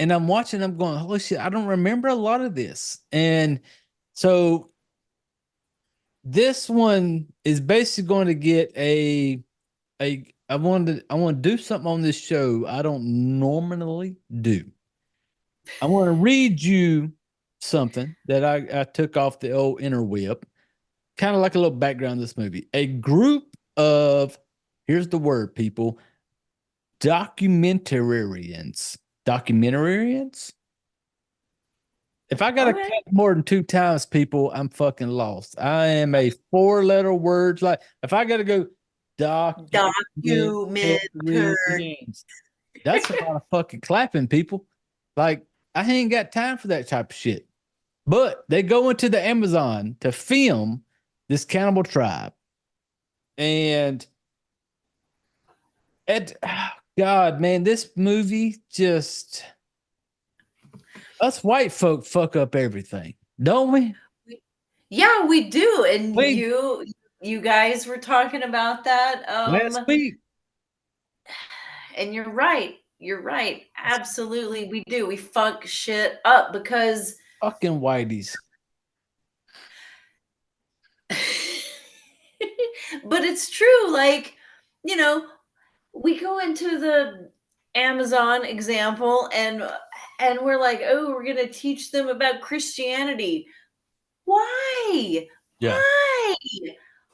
and I'm going, holy shit, I don't remember a lot of this. And so this one is basically going to get I want to do something on this show I don't normally do. I want to read you something that I took off the old interweb, kind of like a little background of this movie. A group of, here's the word, people, documentarians. Documentarians? If I got to Okay. cut more than 2 times, people, I'm fucking lost. I am a 4-letter words. Like, if I got to go Documentary. documentarians, that's a lot of fucking clapping, people. Like, I ain't got time for that type of shit. But they go into the Amazon to film this cannibal tribe. And God, man, this movie just, us white folk fuck up everything, don't we? Yeah, we do. And Wait, you guys were talking about that. last week, And you're right. You're right. Absolutely, we do. We fuck shit up because fucking whiteys. but it's true. Like, you know, we go into the Amazon example and we're like, oh, we're gonna teach them about Christianity. Why? Yeah. Why?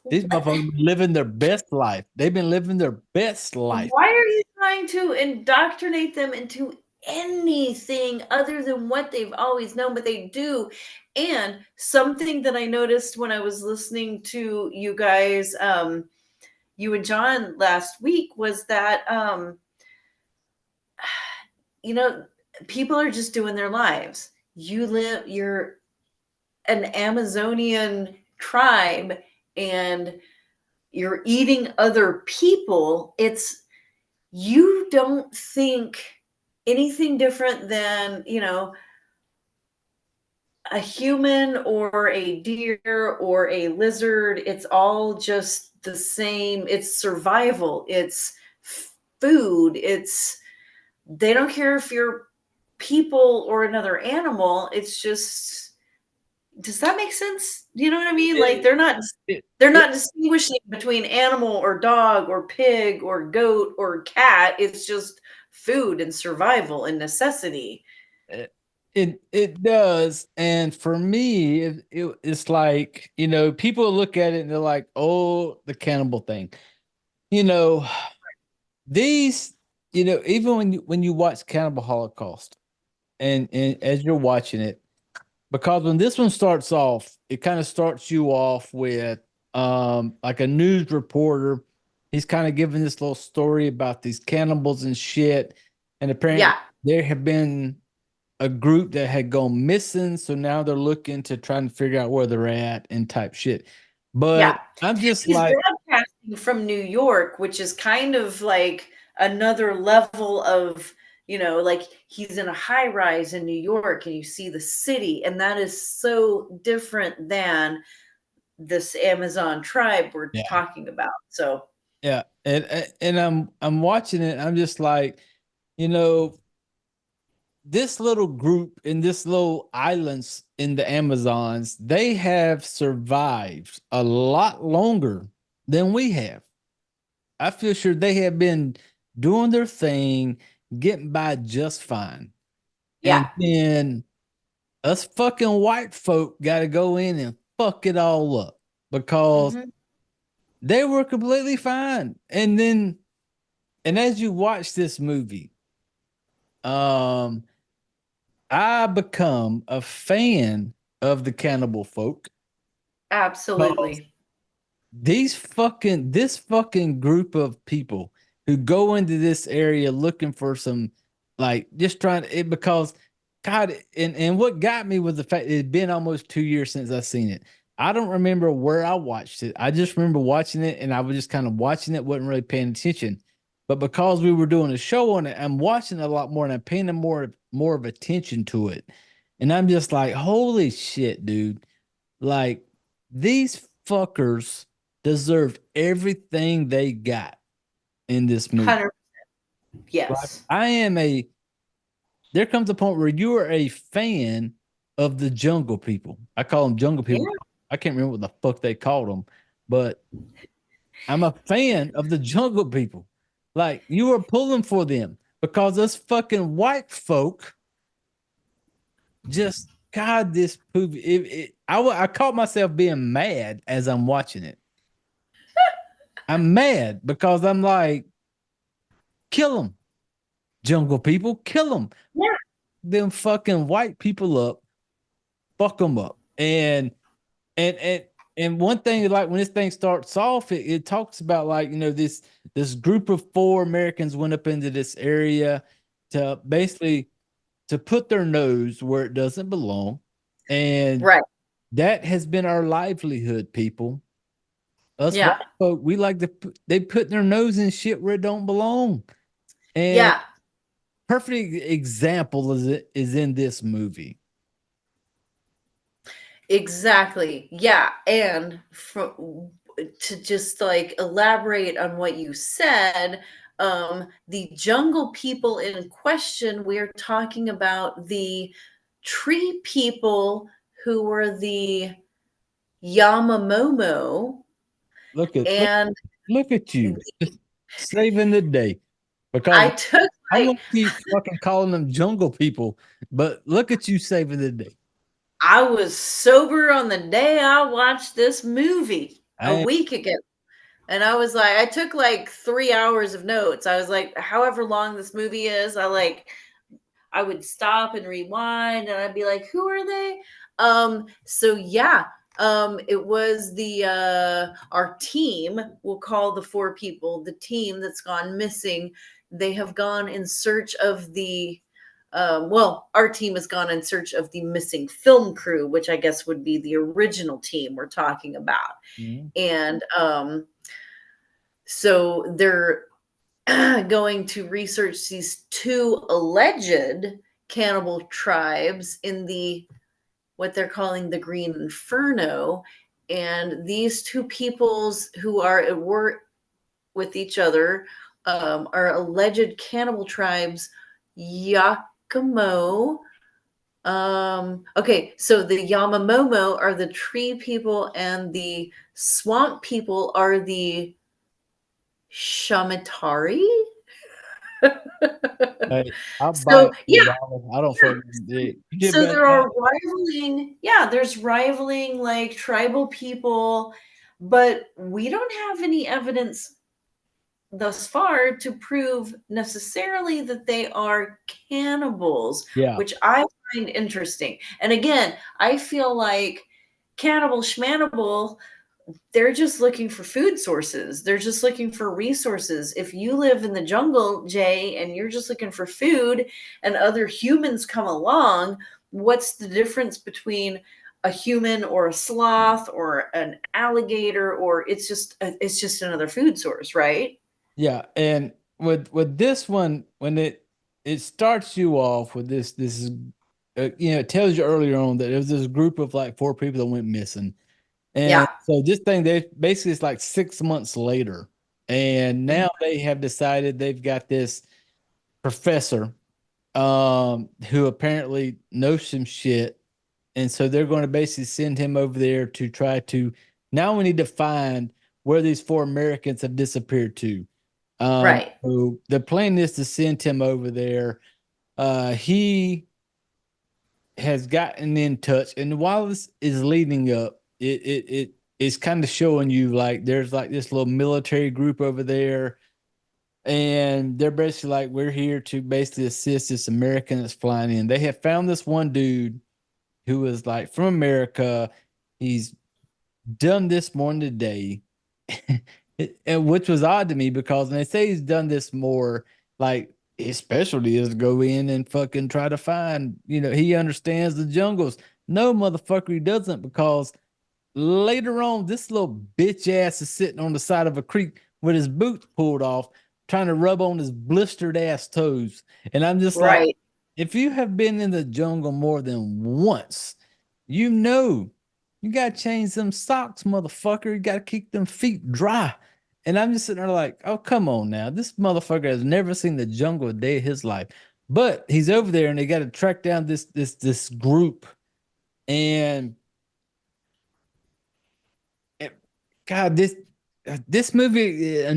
These motherfuckers been living their best life. They've been living their best life. Why are you trying to indoctrinate them into anything other than what they've always known? But they do. And something that I noticed when I was listening to you guys, you and John last week, was that you know, people are just doing their lives. You're an Amazonian tribe and you're eating other people. You don't think anything different than, a human or a deer or a lizard. It's all just the same. It's survival. It's food. They don't care if you're people or another animal. It's just Does that make sense? You know what I mean? Like It, it, they're it, not distinguishing between animal or dog or pig or goat or cat. It's just food and survival and necessity. it does. And for me, it's like, people look at it and they're like, oh, the cannibal thing. You know, these, even when you watch Cannibal Holocaust and as you're watching it, because when this one starts off, it kind of starts you off with like a news reporter. He's kind of giving this little story about these cannibals and shit. And apparently Yeah, there have been a group that had gone missing, so now they're looking to try and figure out where they're at and type shit. yeah. But I'm just He's like, broadcasting from New York, which is kind of like another level of, like he's in a high rise in New York and you see the city, and that is so different than this Amazon tribe we're yeah, talking about. So, yeah, and I'm watching it. I'm just like, you know, this little group in this little islands in the Amazons, they have survived a lot longer than we have. I feel sure they have been doing their thing, getting by just fine. yeah. And then us fucking white folk got to go in and fuck it all up because Mhm. they were completely fine. And as you watch this movie, um, I become a fan of the cannibal folk. Absolutely. This fucking group of people who go into this area looking for some, like, just trying to it because God, and what got me was the fact it's been almost 2 years since I seen it. I don't remember where I watched it. I just remember watching it and I was just kind of watching it, wasn't really paying attention. But because we were doing a show on it, I'm watching it a lot more and I'm paying more of attention to it. And I'm just like, holy shit, dude. Like, these fuckers deserved everything they got in this movie. 100. Like, Yes. there comes a point where you are a fan of the jungle people. I call them jungle Yeah. people. I can't remember what the fuck they called them, but I'm a fan of the jungle people. Like, you are pulling for them because us fucking white folk just, God, this movie. I caught myself being mad as I'm watching it. I'm mad because I'm like, kill them, jungle people, kill them. Yeah. Them fucking white people up, fuck them up. And and and one thing, like when this thing starts off, it talks about, like, this group of four Americans went up into this area to basically to put their nose where it doesn't belong, and Right. that has been our livelihood, people. Us white Yeah. folk, we like to they put their nose in shit where it don't belong. And Yeah. perfect example is in this movie. Exactly. Yeah. And to just like elaborate on what you said, the jungle people in question, we're talking about the tree people who were the Yamamomo. Look at look And look at you, just saving the day. Because I took I'm gonna like, keep fucking calling them jungle people, but look at you saving the day. I was sober on the day I watched this movie a I week ago. And I was like, I took like 3 hours of notes. I was like, however long this movie is, I would stop and rewind and I'd be like, who are they? So yeah, it was the our team, we'll call the four people, the team that's gone missing. They have gone in search of the well, our team has gone in search of the missing film crew, which I guess would be the original team we're talking about. Mhm. And so they're going to research these two alleged cannibal tribes in the what they're calling the Green Inferno. And these two peoples who are at war with each other are alleged cannibal tribes Yakimo Okay, so the Yamamomo are the tree people, and the swamp people are the Shamatari. Hey, I'll buy So it for yeah, a dollar. I don't yeah. fucking. You get So better there than are rivaling, yeah, there's rivaling like tribal people, but we don't have any evidence thus far to prove necessarily that they are cannibals, yeah, which I find interesting. And again, I feel like cannibal schmannibal, they're just looking for food sources. They're just looking for resources. If you live in the jungle, Jay, and you're just looking for food and other humans come along, what's the difference between a human or a sloth or an alligator, or it's just another food source, right? yeah. And with this one, when it starts you off with this is, it tells you earlier on that there was this group of like four people that went missing. And Yeah. so this thing, they basically it's like 6 months later, and now they have decided they've got this professor, who apparently knows some shit, and so they're going to basically send him over there to try to. Now we need to find where these four Americans have disappeared to. Right. So the plan is to send him over there. He has gotten in touch, and while this is leading up, it is kind of showing you like there's like this little military group over there, and they're basically like, we're here to basically assist this American that's flying in. They have found this one dude who is like from America. He's done this more than today, and which was odd to me because when they say he's done this more, like his specialty is to go in and fucking try to find, he understands the jungles. No, motherfucker, he doesn't, because later on, this little bitch ass is sitting on the side of a creek with his boots pulled off, trying to rub on his blistered ass toes. And I'm just like, Right. if you have been in the jungle more than once, you know you gotta change them socks, motherfucker. You gotta keep them feet dry. And I'm just sitting there like, oh, come on now. This motherfucker has never seen the jungle a day of his life. But he's over there and they gotta track down this group. And God, this movie it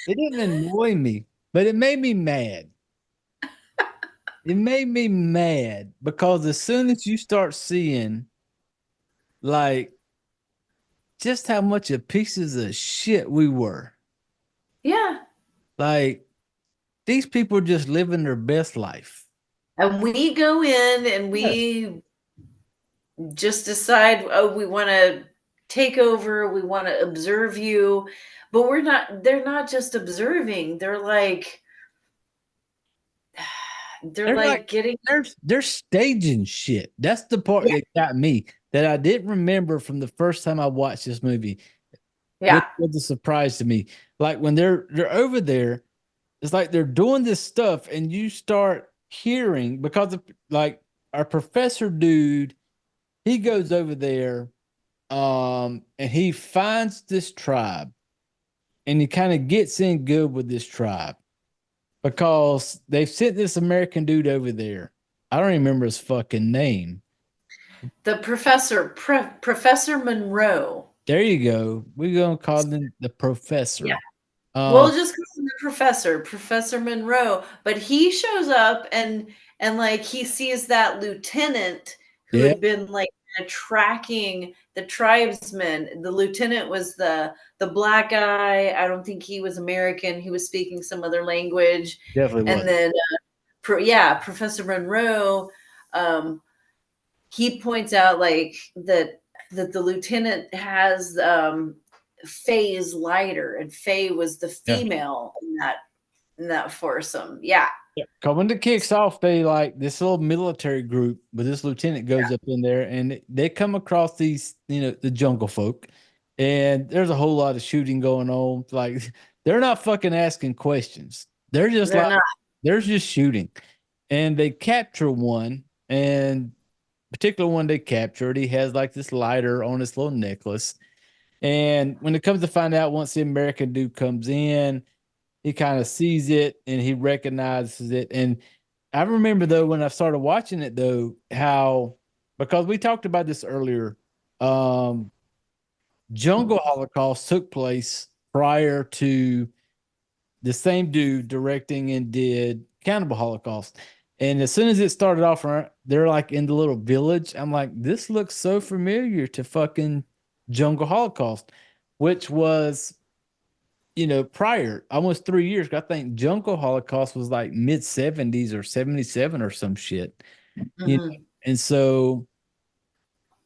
didn't annoy me, but it made me mad. It made me mad because as soon as you start seeing like just how much of pieces of shit we were, Yeah. like these people are just living their best life. And we go in and Yeah. we just decide, oh, we want to take over, we want to observe you. But they're not just observing. They're They're like like getting, they're staging shit. That's the part yeah, that got me that I didn't remember from the first time I watched this movie, which yeah. was a surprise to me. Like when they're over there, it's like they're doing this stuff, and you start hearing because of like our professor dude, he goes over there, and he finds this tribe, and he kind of gets in good with this tribe because they've sent this American dude over there. I don't remember his fucking name. The Professor Monroe. There you go. We're gonna call him the Yeah. professor. We'll Uh, just call him the professor, Professor Monroe. But he shows up and like he sees that lieutenant who yeah, had been like tracking the tribesmen. The lieutenant was the black guy. I don't think he was American. He was speaking some other language. definitely And was. then yeah, Professor Monroe, um, he points out like that the lieutenant has Faye's lighter, and Faye was the Yeah. female in that foursome. Yeah, Yeah. Cause when the kicks off, they like this little military group, but this lieutenant goes up in there and they come across these, the jungle folk, and there's a whole lot of shooting going on. Like they're not fucking asking questions. They're just they're like not. there's just shooting. And they capture one, and particular one they captured, he has like this lighter on his little necklace. And when it comes to find out, once the American dude comes in, he kind of sees it and he recognizes it. And I remember though when I started watching it though, how because we talked about this earlier, um, Jungle Holocaust took place prior to the same dude directing and did Cannibal Holocaust. And as soon as it started off, they're like in the little village. I'm like, this looks so familiar to fucking Jungle Holocaust, which was, prior almost 3 years. I think Jungle Holocaust was like mid 70s or 77 or some shit. Mhm. And so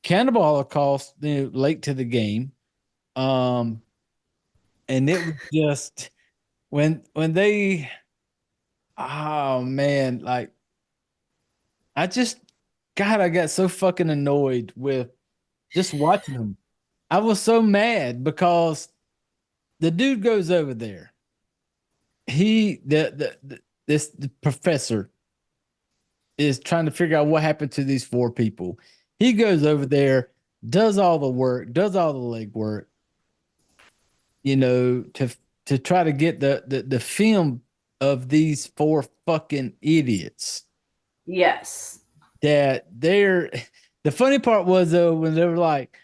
Cannibal Holocaust, late to the game. Um, and it was just when they, oh man, like I just, God, I got so fucking annoyed with just watching them. I was so mad because the dude goes over there. The professor is trying to figure out what happened to these four people. He goes over there, does all the work, does all the legwork, to try to get the film of these four fucking idiots Yes. that they're the funny part was though when they were like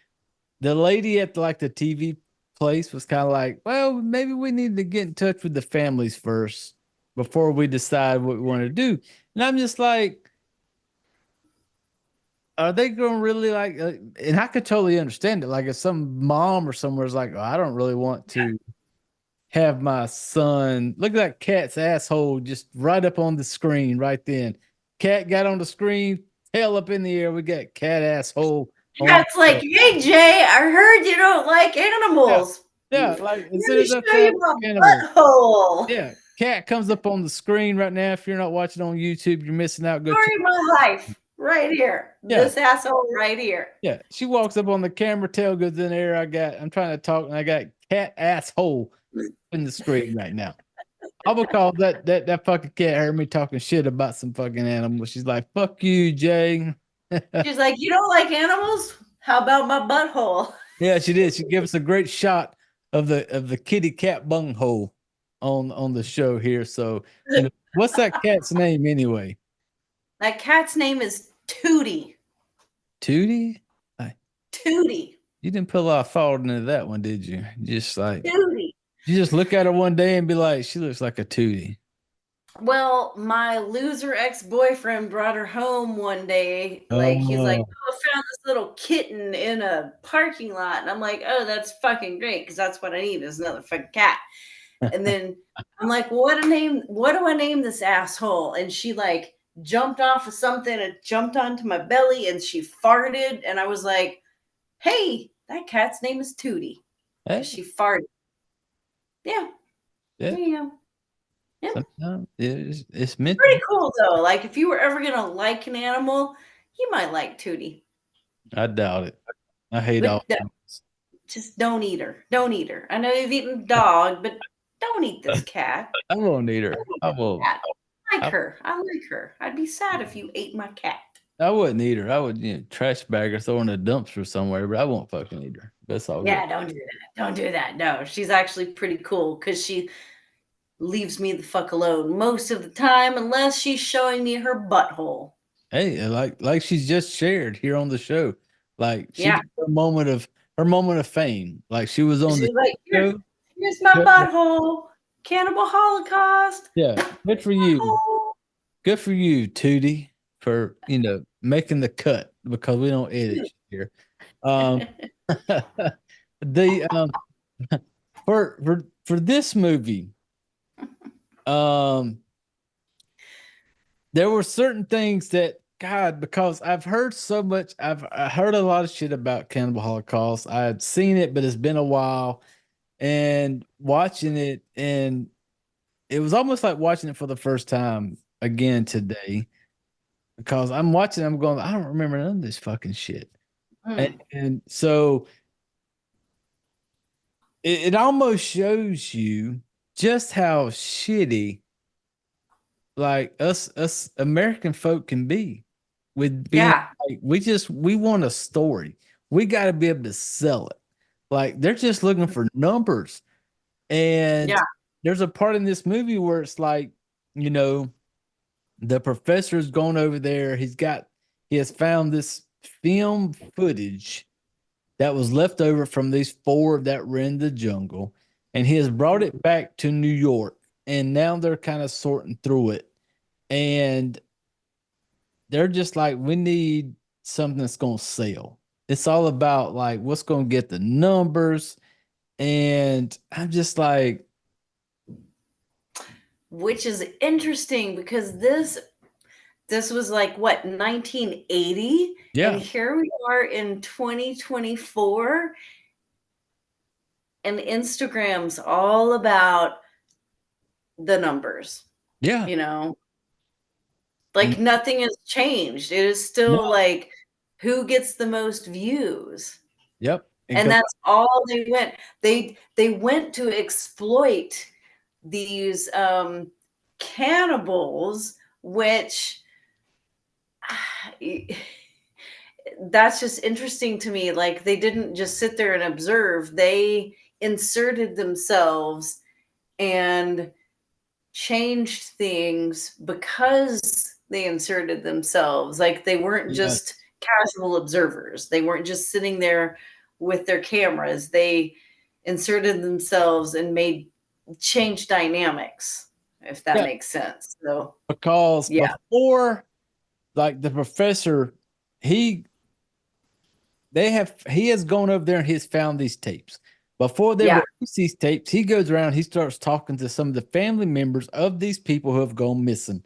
the lady at the TV place was kind of like, well, maybe we need to get in touch with the families first before we decide what we want to do. And I'm just like, are they going to really and I could totally understand it. Like if some mom or somewhere's like, oh, I don't really want to have my son look at that cat's asshole just right up on the screen right then. Cat got on the screen, tail up in the air. We got cat asshole Yeah, on. it's like, hey Jay, I heard you don't like Yeah, animals. yeah. Let Like as soon me as I show saw you my cannibal, butthole. yeah, cat comes up on the screen right now. If you're not watching on YouTube, you're missing out. Go check. Story of my life. Right here. Yeah, This asshole right here. yeah. She walks up on the camera, tail goes in the air. I'm trying to talk, and I got cat asshole in the screen right now. I would call that fucking cat heard me talking shit about some fucking animal. She's like, "Fuck you, Jay." She's like, you don't like animals? How about my butthole? Yeah, she did. She gave us a great shot of the kitty cat bunghole on the show here. So, what's that cat's name anyway? That cat's name is Tootie. Tootie? I, Tootie. you didn't put a lot of thought into that one, did you? Just like Tootie. you just look at her one day and be like, she looks like a Tootie. Well, my loser ex-boyfriend brought her home one day. Like, he's like, Oh, "Oh, I found this little kitten in a parking lot." And I'm like, "Oh, that's fucking great, because that's what I need is another fucking cat." And then I'm like, what do I name this asshole? And she like jumped off of something and jumped onto my belly and she farted. And I was like, hey, that cat's name is Tootie. hey, Because she farted. Yeah. yeah. There you go. Yeah. Sometimes it's meant to Pretty be. cool though. Like if you were ever gonna like an animal, you might like Tootie. I doubt it. I hate But all animals. just don't eat her. Don't eat her. I know you've eaten dog, but don't eat this cat. I won't eat her. I won't. Cat. I like I, her. I like her. I'd be sad if you ate my cat. I wouldn't eat her. I would, trash bag her, throw her in a dumpster somewhere, but I won't fucking eat her. That's all good. Yeah, don't do that. Don't do that. No, she's actually pretty cool because she leaves me the fuck alone most of the time, unless she's showing me her butthole. Hey, like she's just shared here on the show. Like she Yeah. got her moment of fame. Like she was on She's the like, show. here's my Yeah, butthole. Cannibal Holocaust. yeah. Good for you. Butthole. Good for you, Tootie, for making the cut because we don't edit here. Um the for this movie, um there were certain things that God, because I've heard so much, I heard a lot of shit about Cannibal Holocaust. I had seen it, but it's been a while, and watching it, and it was almost like watching it for the first time again today. Because I'm watching, I'm going, I don't remember none of this fucking shit, Mm. and so it almost shows you just how shitty like us American folk can be with being Yeah. like we want a story. We got to be able to sell it. Like they're just looking for numbers. And Yeah. there's a part in this movie where it's like, you know, the professor's gone over there. He has found this film footage that was left over from these four that were in the jungle, and he has brought it back to New York. And now they're kind of sorting through it, and they're just like, we need something that's going to sell. It's all about like what's going to get the numbers, and I'm just like, which is interesting because this was like what, 1980, and yeah, here we are in 2024, and Instagram's all about the numbers, yeah, you know? and Like nothing has changed. It is no, still like who gets the most views. yep, And because that's all they went. They went to exploit these cannibals, which that's just interesting to me. Like they didn't just sit there and observe. They inserted themselves and changed things because they inserted themselves. Like they weren't yeah, just casual observers. They weren't just sitting there with their cameras. They inserted themselves and made change dynamics, if that yeah, makes sense. So because yeah. before, like the professor, he he has gone over there and he's found these tapes. Before they Yeah. release these tapes, he goes around, he starts talking to some of the family members of these people who have gone missing,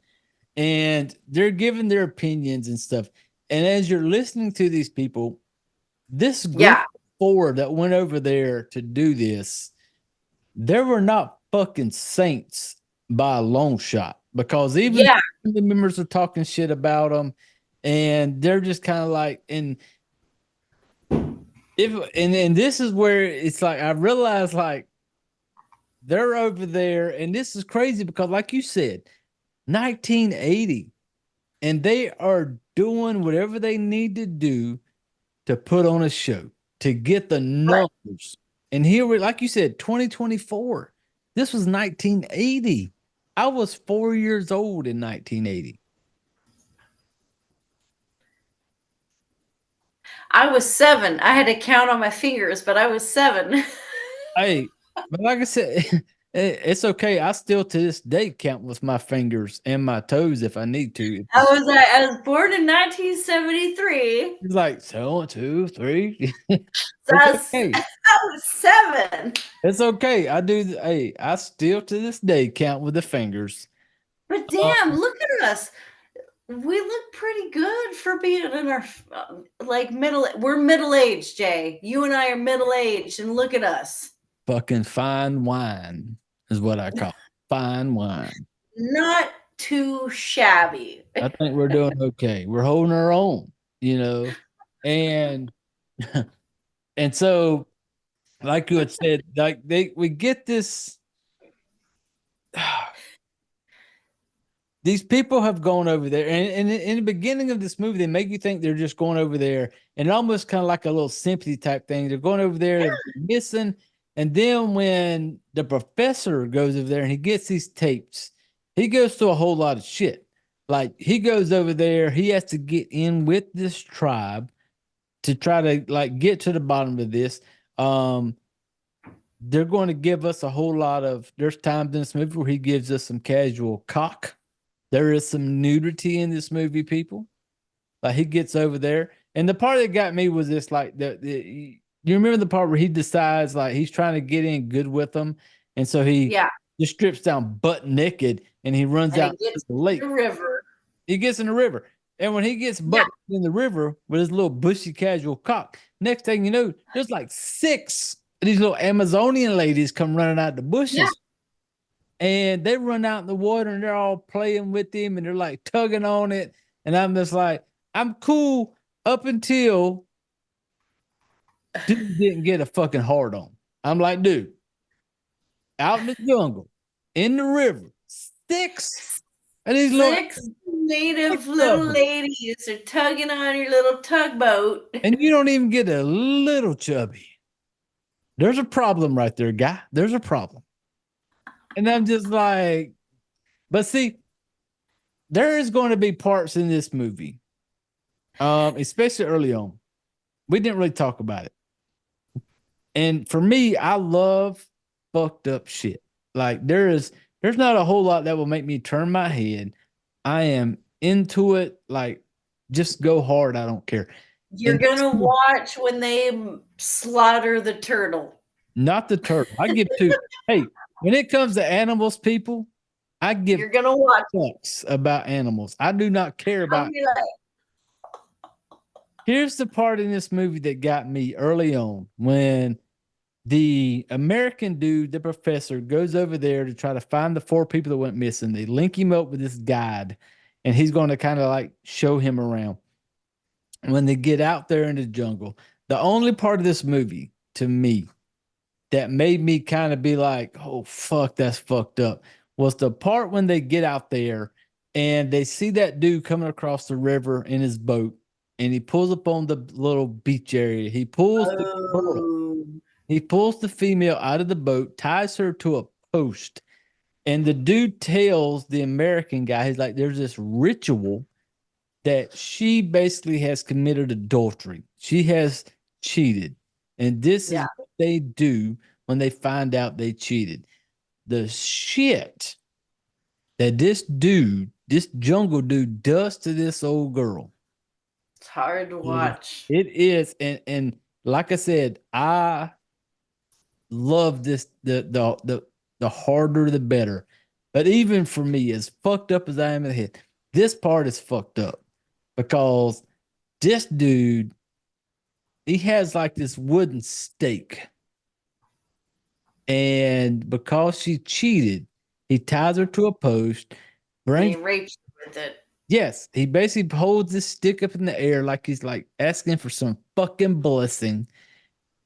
and they're giving their opinions and stuff. And as you're listening to these people, this group Yeah. of four that went over there to do this, they were not fucking saints by a long shot, because even Yeah. the members are talking shit about them, and they're just kind of like, and this is where it's like I realize like they're over there, and this is crazy because like you said, 1980, and they are doing whatever they need to do to put on a show to get the Right. numbers. And here we, like you said, 2024. This was 1980. I was 4 years old in 1980. I was 7. I had to count on my fingers, but I was 7. Hey, but like I said, it's okay. I still to this day count with my fingers and my toes if I need to. I was born in 1973. It's like so 1, 2, 3. So It's okay. I was 7. It's okay. I do. Hey, I still to this day count with the fingers. But Uh, damn, look at us. We look pretty good for being in our like middle. We're middle aged, Jay. You and I are middle aged, and look at us. fucking fine wine is what I call it. Fine wine. Not too shabby. I think we're doing okay. We're holding our own, you know, and and so like you had said, like we get this. These people have gone over there, and in the beginning of this movie, they make you think they're just going over there, and almost kind of like a little sympathy type thing. They're going over there, they're missing, and then when the professor goes over there and he gets these tapes, he goes through a whole lot of shit. Like he goes over there, he has to get in with this tribe to try to like get to the bottom of this. Um, they're going to give us a whole lot of. There's times in this movie where he gives us some casual cock. There is some nudity in this movie, people. Like he gets over there, and the part that got me was this: like you remember the part where he decides like he's trying to get in good with them, and so he Yeah, just strips down butt naked and he runs and out it to gets the to lake. the river. He gets in the river, and when he gets Yeah, butt in the river with his little bushy casual cock, next thing you know, there's like 6 of these little Amazonian ladies come running out the yeah, bushes. And they run out in the water and they're all playing with him and they're like tugging on it. And I'm just like, I'm cool up until dude didn't get a fucking hard on. I'm like, dude, out in the jungle, in the river, 6 of these little 6 6 native of little them. ladies are tugging on your little tugboat. And you don't even get a little chubby. There's a problem right there, guy. There's a problem. And I'm just like, but see, there is going to be parts in this movie, especially early on. We didn't really talk about it. And for me, I love fucked up shit. Like there's not a whole lot that will make me turn my head. I am into it. Like just go hard. I don't care. You're And gonna watch when they slaughter the turtle. not the turtle. I give two. Hey, when it comes to animals, people, I give You're gonna watch. fucks about animals. I do not care I'll about. be like, Here's the part in this movie that got me early on when the American dude, the professor, goes over there to try to find the 4 people that went missing. They link him up with this guide, and he's going to kind of like show him around. When they get out there in the jungle, the only part of this movie to me that made me kind of be like, oh, fuck, that's fucked up, was the part when they get out there and they see that dude coming across the river in his boat and he pulls up on the little beach area. He pulls the girl. oh, He pulls the female out of the boat, ties her to a post, and the dude tells the American guy, he's like, there's this ritual that she basically has committed adultery. She has cheated. And this is yeah. what they do when they find out they cheated. The shit that this dude, this jungle dude, does to this old girl. It's hard to watch. It is. And like I said, I love this the harder the better. But even for me, as fucked up as I am in the head, this part is fucked up because this dude, he has like this wooden stake. And because she cheated, he ties her to a post, And he brings rapes you with it. yes, he basically holds this stick up in the air like he's like asking for some fucking blessing.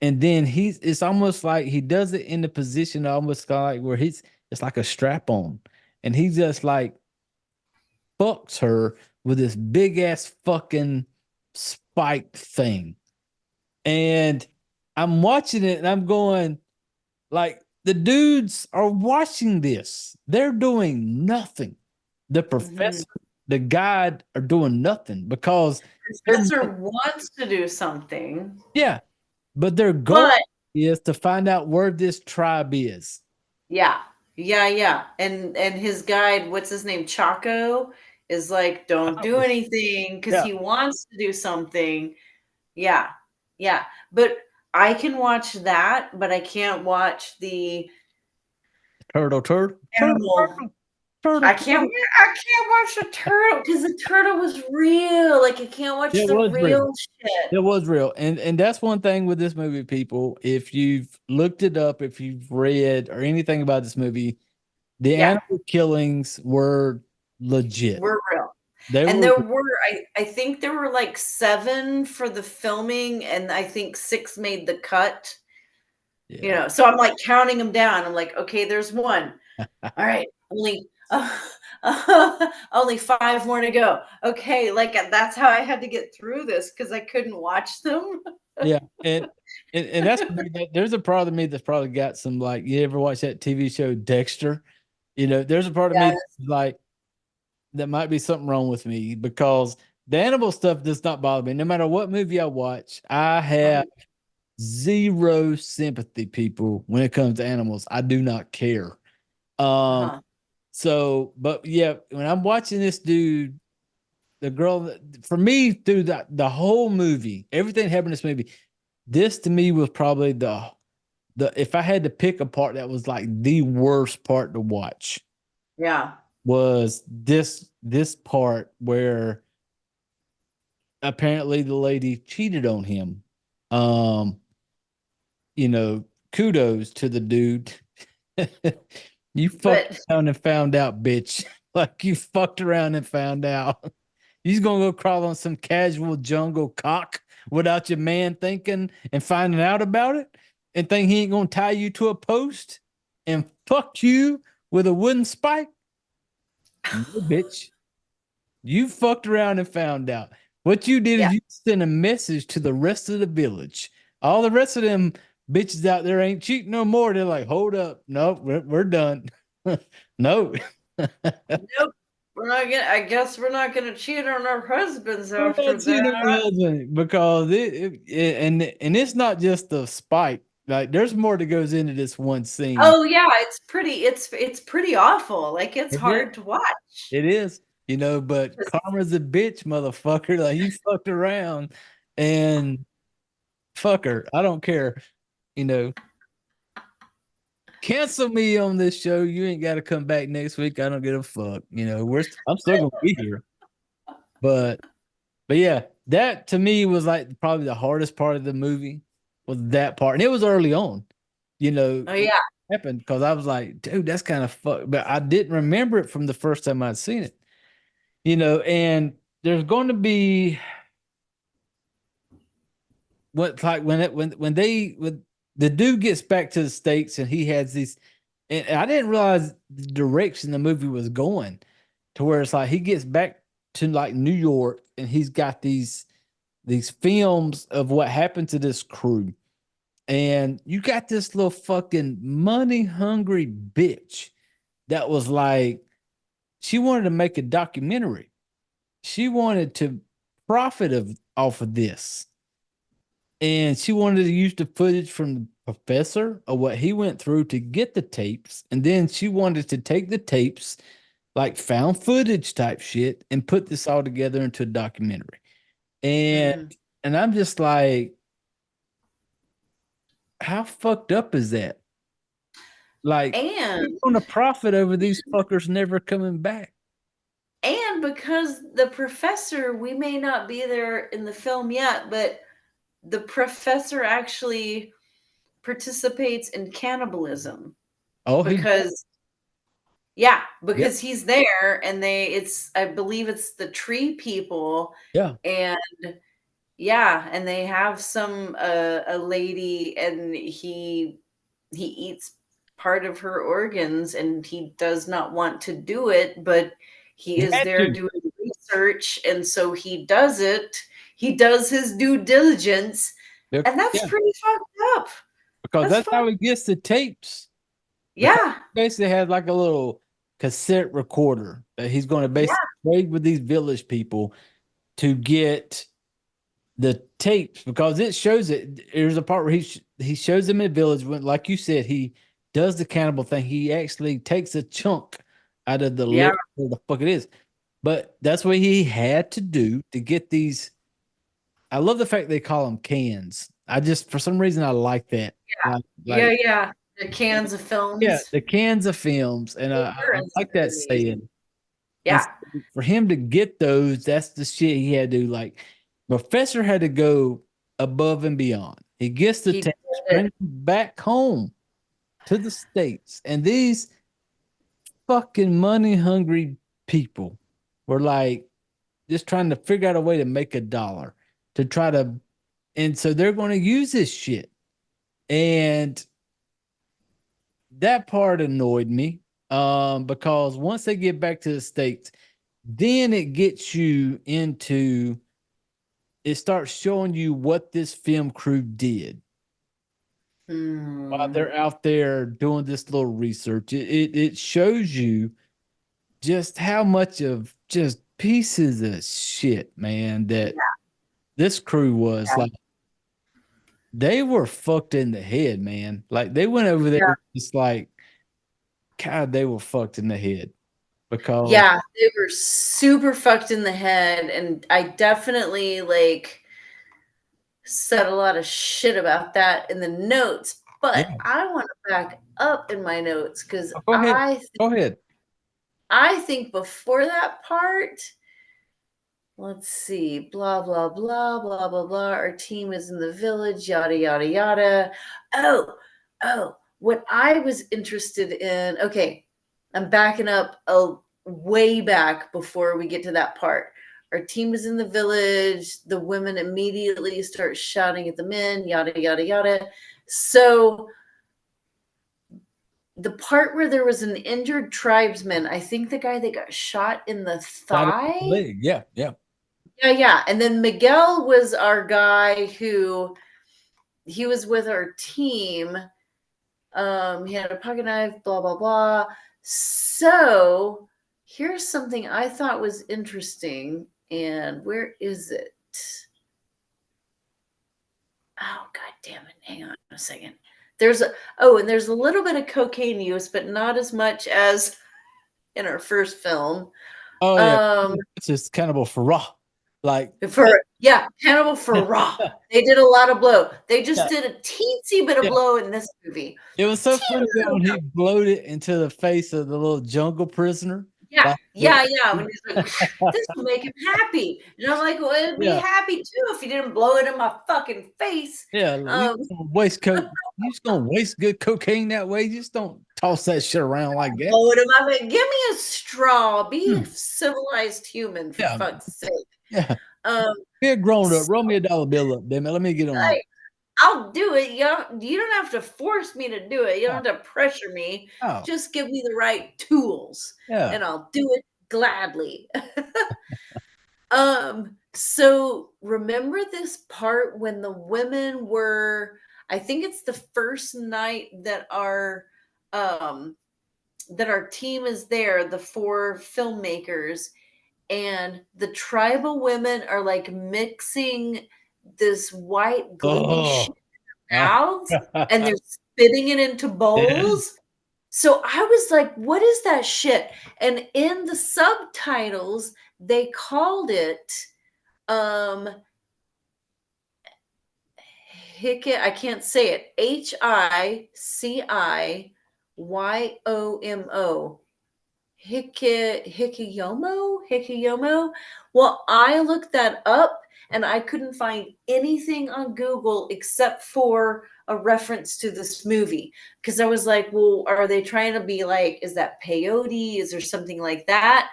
And then it's almost like he does it in the position almost like where it's like a strap on. And he just like fucks her with this big ass fucking spike thing. And I'm watching it and I'm going, like, the dudes are watching this. They're doing nothing. The professor, the guide are doing nothing because The professor wants to do something. yeah, but their goal is to find out where this tribe is. Yeah. And his guide, what's his name? Chaco, is like, don't do anything because Yeah. he wants to do something. Yeah. But I can watch that, but I can't watch the Turtle. animal. I can't watch the turtle because the turtle was real. Like I can't watch It the was real. real shit. It was real. And that's one thing with this movie, people. If you've looked it up, if you've read or anything about this movie, the animal killings were legit. We're real. They And were there were, I think there were like 7 for the filming, and I think 6 made the cut. yeah. You know, so I'm like counting them down. I'm like, okay, there's 1. All right, only 5 more to go. Okay, like that's how I had to get through this because I couldn't watch them. Yeah, and that's there's a part of me that's probably got some like, you ever watch that TV show Dexter? You know, there's a part of me Yes. that's like, that might be something wrong with me because the animal stuff does not bother me. No matter what movie I watch, I have zero sympathy, people, when it comes to animals. I do not care. So, but yeah, when I'm watching this dude, the girl, for me, through the whole movie, everything happened in this movie, this to me was probably the if I had to pick a part that was like the worst part to watch. Yeah. Was this part where apparently the lady cheated on him. You know, kudos to the dude. You fucked around and found out, bitch. Like you fucked around and found out. You's gonna go crawl on some casual jungle cock without your man thinking and finding out about it and think he ain't gonna tie you to a post and fuck you with a wooden spike? No, bitch. You fucked around and found out. What you did is you sent a message to the rest of the village. All the rest of them bitches out there ain't cheating no more. They're like, hold up. Nope, we're done. No. Nope. I guess we're not gonna cheat on our husbands We're after not seeing that. my husband because and it's not just the spike. Like there's more that goes into this one scene. Oh yeah, it's pretty awful. Like it's It is. hard to watch. It is, but karma's a bitch, motherfucker. Like you fucked around and fuck her. I don't care. You know, cancel me on this show. You ain't got to come back next week. I don't give a fuck. I'm still gonna be here. But yeah, that to me was like probably the hardest part of the movie was that part, and it was early on. Oh yeah. Happened because I was like, dude, that's kind of fuck. But I didn't remember it from the first time I'd seen it. And there's going to be what like when the dude gets back to the States and he has these, and I didn't realize the direction the movie was going to where it's like he gets back to like New York and he's got these films of what happened to this crew. And you got this little fucking money hungry bitch that was like, she wanted to make a documentary. She wanted to profit off of this. And she wanted to use the footage from the professor of what he went through to get the tapes. And then she wanted to take the tapes, like found footage type shit, and put this all together into a documentary. And Mhm. and I'm just like, how fucked up is that? Like, And who's gonna profit over these fuckers never coming back? because the professor, we may not be there in the film yet, but the professor actually participates in cannibalism Oh, he because yeah, yep, because he's there and I believe it's the tree people yeah. and yeah, and they have some a lady and he eats part of her organs and he does not want to do it, but he He is had there to. doing research and so he does it. He does his due diligence and that's Yeah, pretty fucked up. because That's that's how fucked. he gets the tapes. Because Yeah. he basically has like a little cassette recorder that he's going to Yeah. basically trade with these village people to get the tapes because it shows it. There's a part where he shows them in the village when, like you said, he does the cannibal thing. He actually takes a chunk out of the Yeah. liver, or the fuck it is. But that's what he had to do to get these. I love the fact they call them cans. I just, for some reason, I like that. Yeah, Like, yeah. The cans of yeah, films. the cans of films, and They were I like that amazing. saying. And Yeah. so for him to get those, that's the shit he had to do. Like, Professor had to go above and beyond. He gets the He did tapes, it. brings them back home to the States, and these fucking money hungry people were like just trying to figure out a way to make a dollar to try to, and so they're going to use this shit. And that part annoyed me because once they get back to the States, then it gets you into, it starts showing you what this film crew did while Hmm. they're out there doing this little research. It shows you just how much of just pieces of shit, man, that this crew was. Like, they were fucked in the head, man. Like, they went over there Yeah. just like, God, they were fucked in the head because Yeah, they were super fucked in the head, and I definitely, like, said a lot of shit about that in the notes, but yeah. I wanna back up in my notes because Oh, go ahead. Go ahead. I think before that part, let's see, blah, blah, blah, blah, blah, blah, our team is in the village, yada, yada, yada. Oh, oh, what I was interested in, okay, I'm backing up way back before we get to that part. Our team is in the village. The women immediately start shouting at the men, yada, yada, yada. So the part where there was an injured tribesman, I think the guy that got shot in the Shot it in the thigh. leg. Yeah, yeah. Yeah, yeah. And then Miguel was our guy who he was with our team. He had a pocket knife, blah, blah, blah. So Here's something I thought was interesting, and where is it? Oh, god damn it. Hang on a second. And there's a little bit of cocaine use, but not as much as in our first film. Oh yeah, Um, it's just Cannibal for raw. Like Cannibal for raw. They did a lot of blow. They just yeah, did a teensy bit of yeah. blow in this movie. It was so funny Teensy though, when he little- blowed it into the face of the little jungle prisoner. Yeah, Like yeah, yeah. When he's like, this will make him happy. And I'm like, well, it'd be yeah, happy too if he didn't blow it in my fucking face. yeah. You Um, gonna waste you just gonna waste good cocaine that way. You just don't toss that shit around like that. blow it in my face. Give me a straw. Be a Hmm. civilized human, for Yeah, fuck's sake. yeah. Um, Be a grown up. Roll me $1 bill up, damn it. Let me get on that. like, I'll do it. You don't have to force me to do it. You don't have to pressure me. Oh, Just give me the right tools yeah. and I'll do it gladly. So remember this part when the women were, I think it's the first night um that our team is there, the four filmmakers, and the tribal women are like mixing this white gooey Oh, shit oh. mouths and they're spitting it into Yeah. bowls. So I was like, what is that shit? And in the subtitles, they called it um I can't say it. Hiciyomo. Hikiyomo. Well, I looked that up and I couldn't find anything on Google except for a reference to this movie. Because I was like, well, are they trying to be like, is that peyote? Is there something like that?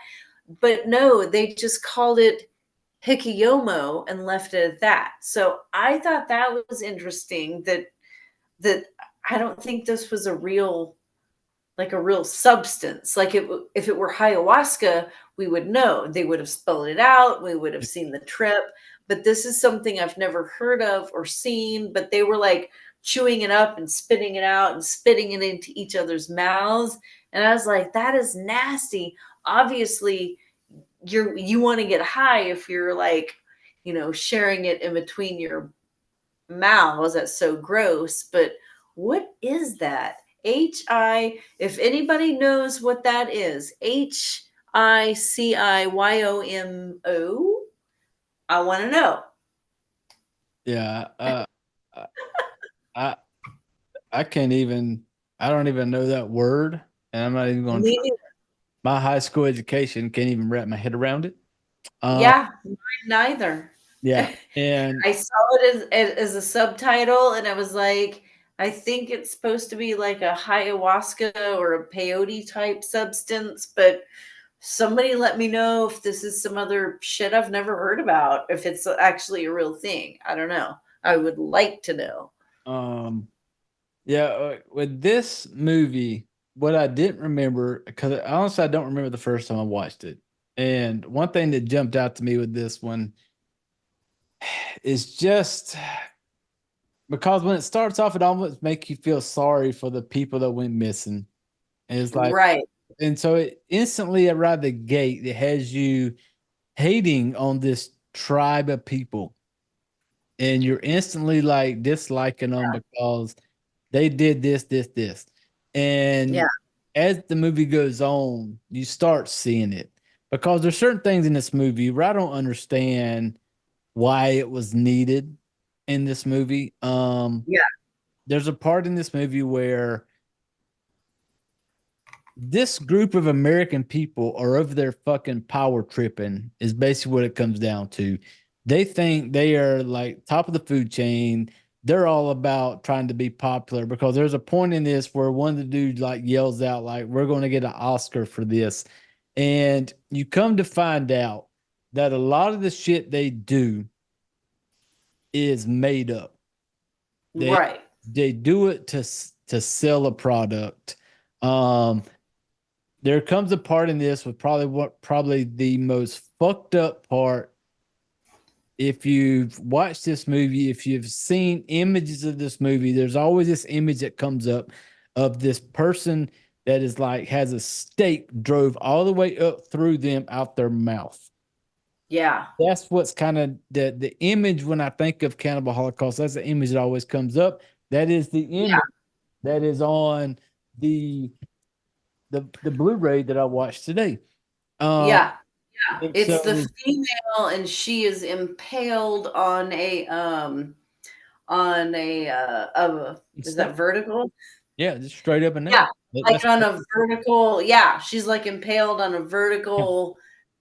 But no, they just called it Hikiyomo and left it at that. So I thought that was interesting that I don't think this was a real substance. Like if it were ayahuasca, we would know. They would have spelled it out. We would have seen the trip. But this is something I've never heard of or seen. But they were like chewing it up and spitting it out and spitting it into each other's mouths. And I was like, that is nasty. Obviously, you want to get high if you're like, sharing it in between your mouths. That's so gross. But what is that? If anybody knows what that is, Hiciyomo. I want to know. Yeah. I I can't even. I don't even know that word, and I'm not even going to. Me neither. My high school education can't even wrap my head around it. Um, Yeah, mine neither. yeah, and I saw it as a subtitle, and I was like, I think it's supposed to be like a ayahuasca or a peyote type substance, but somebody let me know if this is some other shit I've never heard about, if it's actually a real thing. I don't know. I would like to know. um, yeah, with this movie, what I didn't remember, because honestly, I don't remember the first time I watched it. And one thing that jumped out to me with this one is just because when it starts off, it almost makes you feel sorry for the people that went missing. And it's like, Right. and so it instantly around the gate, it has you hating on this tribe of people. And you're instantly like disliking them because they did this, this, this. Yeah. And as the movie goes on, you start seeing it because there's certain things in this movie where I don't understand why it was needed in this movie. Yeah. There's a part in this movie where this group of American people are over there fucking power tripping, is basically what it comes down to. They think they are like top of the food chain. They're all about trying to be popular because there's a point in this where one of the dudes like yells out, like, we're going to get an Oscar for this. And you come to find out that a lot of the shit they do is made up. They Right. they do it to sell a product. Um, there comes a part in this with probably the most fucked up part. If you've watched this movie, if you've seen images of this movie, there's always this image that comes up of this person that is like has a stake drove all the way up through them out their mouth. Yeah. That's what's kind of the image when I think of Cannibal Holocaust. That's the image that always comes up. That is the Yeah. image that is on the the Blu-ray that I watched today. Um, Yeah. Yeah. and It's the so female and she is impaled on a is it's that not, vertical? yeah, just straight up and Yeah, down. like That's on a vertical, yeah, she's like impaled on a yeah. vertical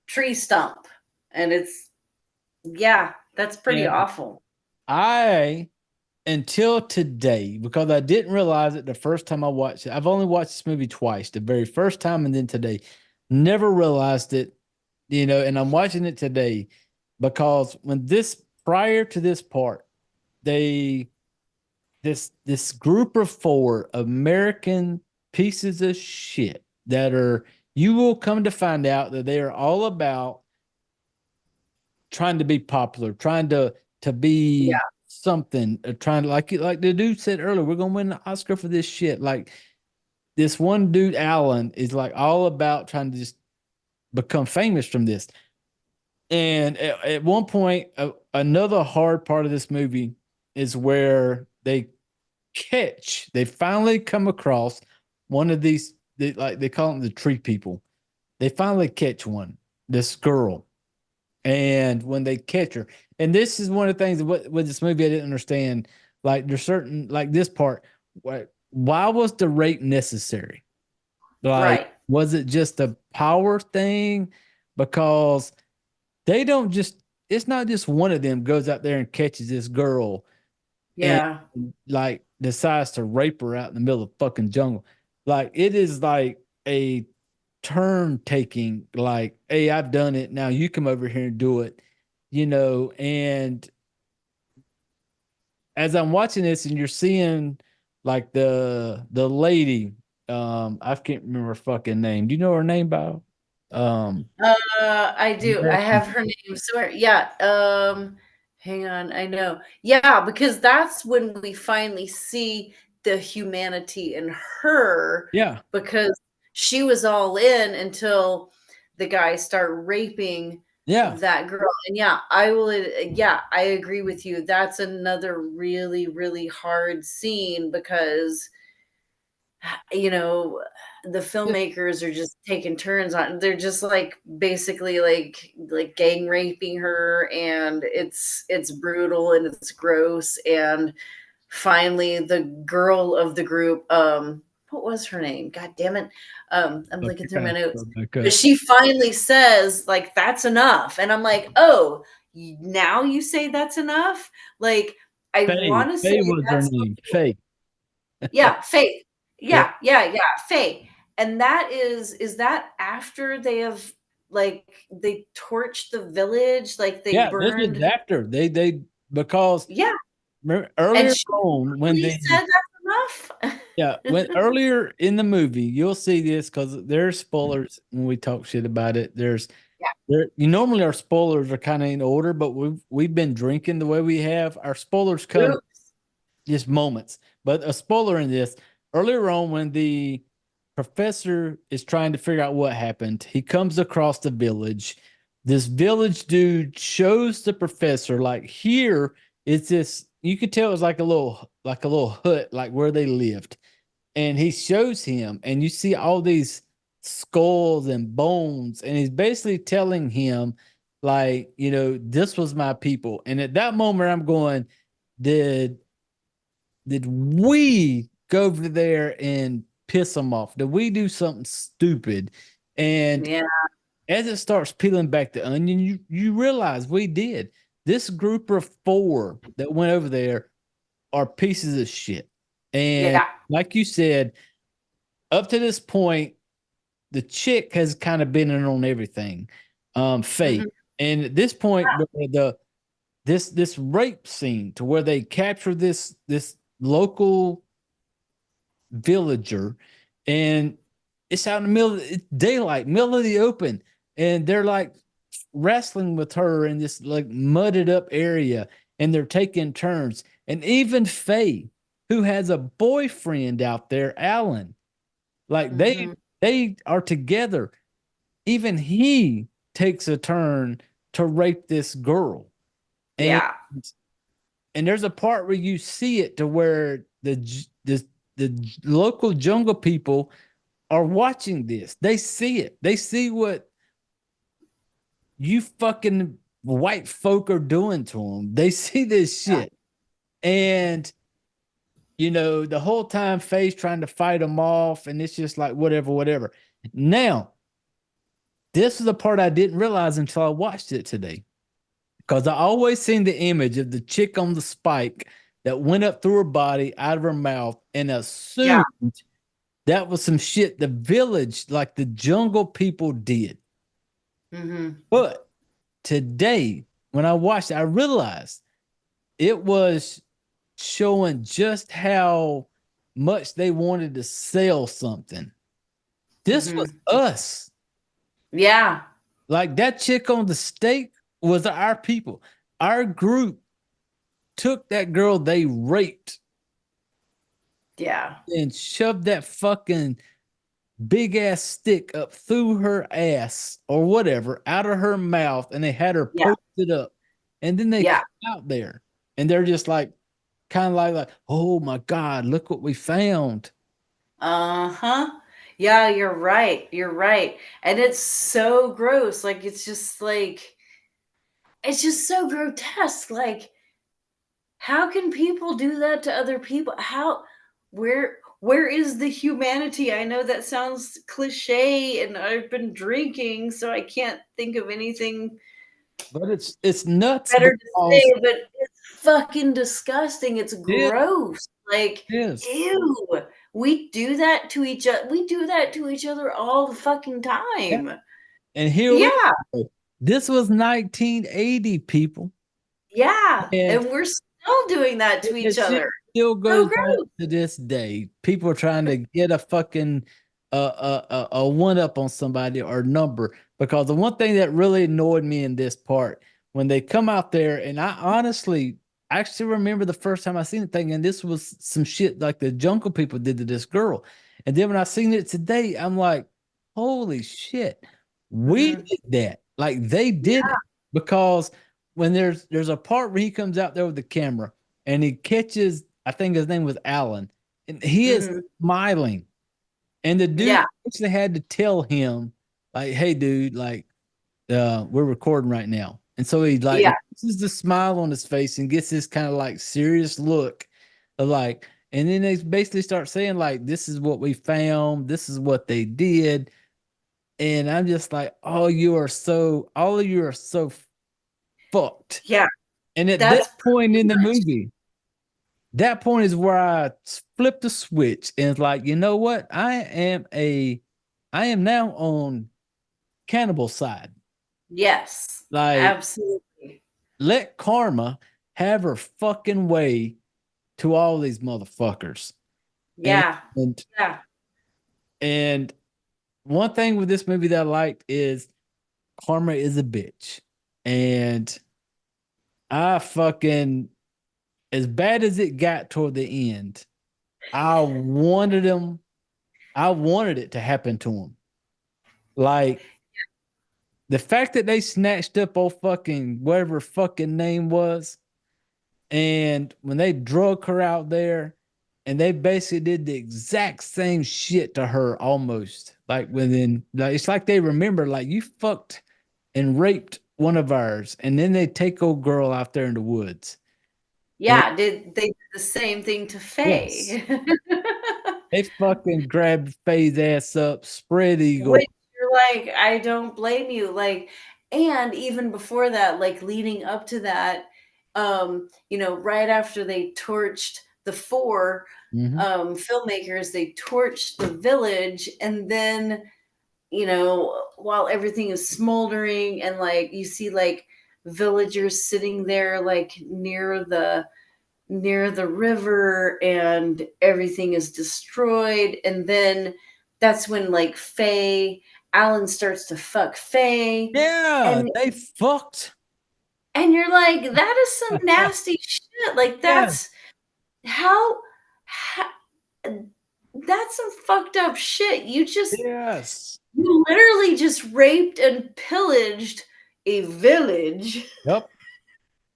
tree stump. And it's yeah, that's pretty And awful. I until today, because I didn't realize it the first time I watched it. I've only watched this movie twice, the very first time and then today. Never realized it, and I'm watching it today because when this prior to this part, they this group of four American pieces of shit that are you will come to find out that they are all about trying to be popular, trying to Yeah, be something, trying to like the dude said earlier, we're gonna win the Oscar for this shit. Like this one dude, Alan, is like all about trying to just become famous from this. And at one point, another hard part of this movie is where they finally come across one of these, they call them the tree people. They finally catch one, this girl. And when they catch her, and this is one of the things with this movie I didn't understand. Like there's certain like this part, why was the rape necessary? Like, right. was it just a power thing? Because they don't just, it's not just one of them goes out there and catches this girl and Yeah. like decides to rape her out in the middle of the fucking jungle. Like, it is like a turn taking, like, hey, I've done it. Now you come over here and do it, and as I'm watching this and you're seeing like the lady, I can't remember her fucking name. Do you know her name, Bob? Um, I do. I American. have her name somewhere. Yeah. Hang on. I know. Yeah, because that's when we finally see the humanity in her Yeah, because she was all in until the guy started raping yeah. that girl. And yeah, I will yeah, I agree with you. That's another really, really hard scene because you know, the Just, filmmakers are just taking turns on they're just like basically like gang raping her and it's brutal and it's gross and finally the girl of the group what was her name? God damn it. I'm look, looking you're through gonna my have to notes. go back But up. she finally says like that's enough and I'm like, "Oh, now you say that's enough?" Like I Faye, want to say Faye was her that's name. Faye. yeah, Faith. Yeah, Yeah, yeah, yeah, Faith. And that is that after they have they torched the village, like they yeah. This is burned after they because yeah, and earlier she on when finally they said that's enough. yeah, when earlier in the movie, you'll see this because there's spoilers when we talk shit about it. Yeah. You normally our spoilers are kind of in order, but we've been drinking the way we have. Our spoilers come Oops. just moments. But a spoiler in this earlier on when the professor is trying to figure out what happened, he comes across the village. This village dude shows the professor like here it's this. You could tell it was like a little hut, like where they lived, and he shows him, and you see all these skulls and bones, and he's basically telling him, like, this was my people. And at that moment, I'm going, did did we go over there and piss them off? Did we do something stupid? And Yeah. as it starts peeling back the onion, you realize we did. This group of four that went over there are pieces of shit. And Yeah. like you said, up to this point, the chick has kind of been in on everything. Mhm. Faith. And at this point, this rape scene to where they capture this local villager, and it's out in the middle, it's daylight, middle of the open, and they're like wrestling with her in this like mudded up area, and they're taking turns. And even Faye, who has a boyfriend out there, Alan, Like Mhm. they are together. Even he takes a turn to rape this girl. And Yeah. there's a part where you see it to where the local jungle people are watching this. They see it. They see what you fucking white folk are doing to them. They see this Yeah. shit. And the whole time Faye's trying to fight them off, and it's just like whatever, whatever. Now, this is the part I didn't realize until I watched it today. Because I always seen the image of the chick on the spike that went up through her body, out of her mouth, and Yeah. assumed that was some shit the village, like the jungle people did. Mhm. But today, when I watched it, I realized it was showing just how much they wanted to sell something. This was Mhm. us. Yeah. Like that chick on the stake was our people. Our group took that girl they raped Yeah. and shoved that fucking big ass stick up through her ass or whatever out of her mouth, and they had her Yeah. posted up. And then they Yeah. come out there and they're just like, kind of like, oh my God, look what we found. Uh-huh. Yeah, you're right. You're right. And it's so gross. Like it's just so grotesque. Like how can people do that to other people? How where is the humanity? I know that sounds cliche and I've been drinking, so I can't think of anything But it's nuts better to because say, but it's fucking disgusting. It's it gross. Like, is. ew. We do that to each other. We do that to each other all the fucking Yeah. time. And here we Yeah, go. This was 1980, people. yeah. And And we're still doing that to that each shit other. still So goes on gross. to this day. People are trying to get a fucking a one up on somebody or number, because the one thing that really annoyed me in this part when they come out there, and I honestly actually remember the first time I seen the thing, and this was some shit like the jungle people did to this girl. And then when I seen it today, I'm like, holy shit, we Mhm. did that. Like they did Yeah, it. Because when there's a part where he comes out there with the camera and he catches, I think his name was Alan, and he is mhm. smiling. And the dude Yeah, actually had to tell him, like, hey, dude, like, we're recording right now. And so he yeah, like puts the smile on his face and gets this kind of like serious look of like, and then they basically start saying, like, this is what we found, this is what they did. And I'm just like, oh, all of you are so fucked. yeah. And at that That's point pretty in the much movie, that point is where I flipped the switch and it's like, you know what? I am now on Cannibal side. yes. Like, Absolutely. let karma have her fucking way to all these motherfuckers. And Yeah. and Yeah. and one thing with this movie that I liked is karma is a bitch. And I fucking, as bad as it got toward the end, I wanted him I wanted it to happen to him. Like the fact that they snatched up old fucking whatever fucking name was, and when they drug her out there, and they basically did the exact same shit to her almost. Like within, like it's like they remember, like you fucked and raped one of ours, and then they take old girl out there in the woods. And Yeah, did they did the same thing to yes, Faye. they fucking grabbed Faye's ass up, spread eagle. Which you're like, I don't blame you, like and even before that, like, leading up to that, right after they torched the 4, Mhm. filmmakers, they torched the village, and then, while everything is smoldering and, like, you see, like, villagers sitting there, like, near the river and everything is destroyed, and then that's when like Alan starts to fuck Faye, Yeah, and they fucked. you're like, that is some nasty shit. Like Yeah. that's how That's some fucked up shit. Yes. You literally just raped and pillaged a village, Yep.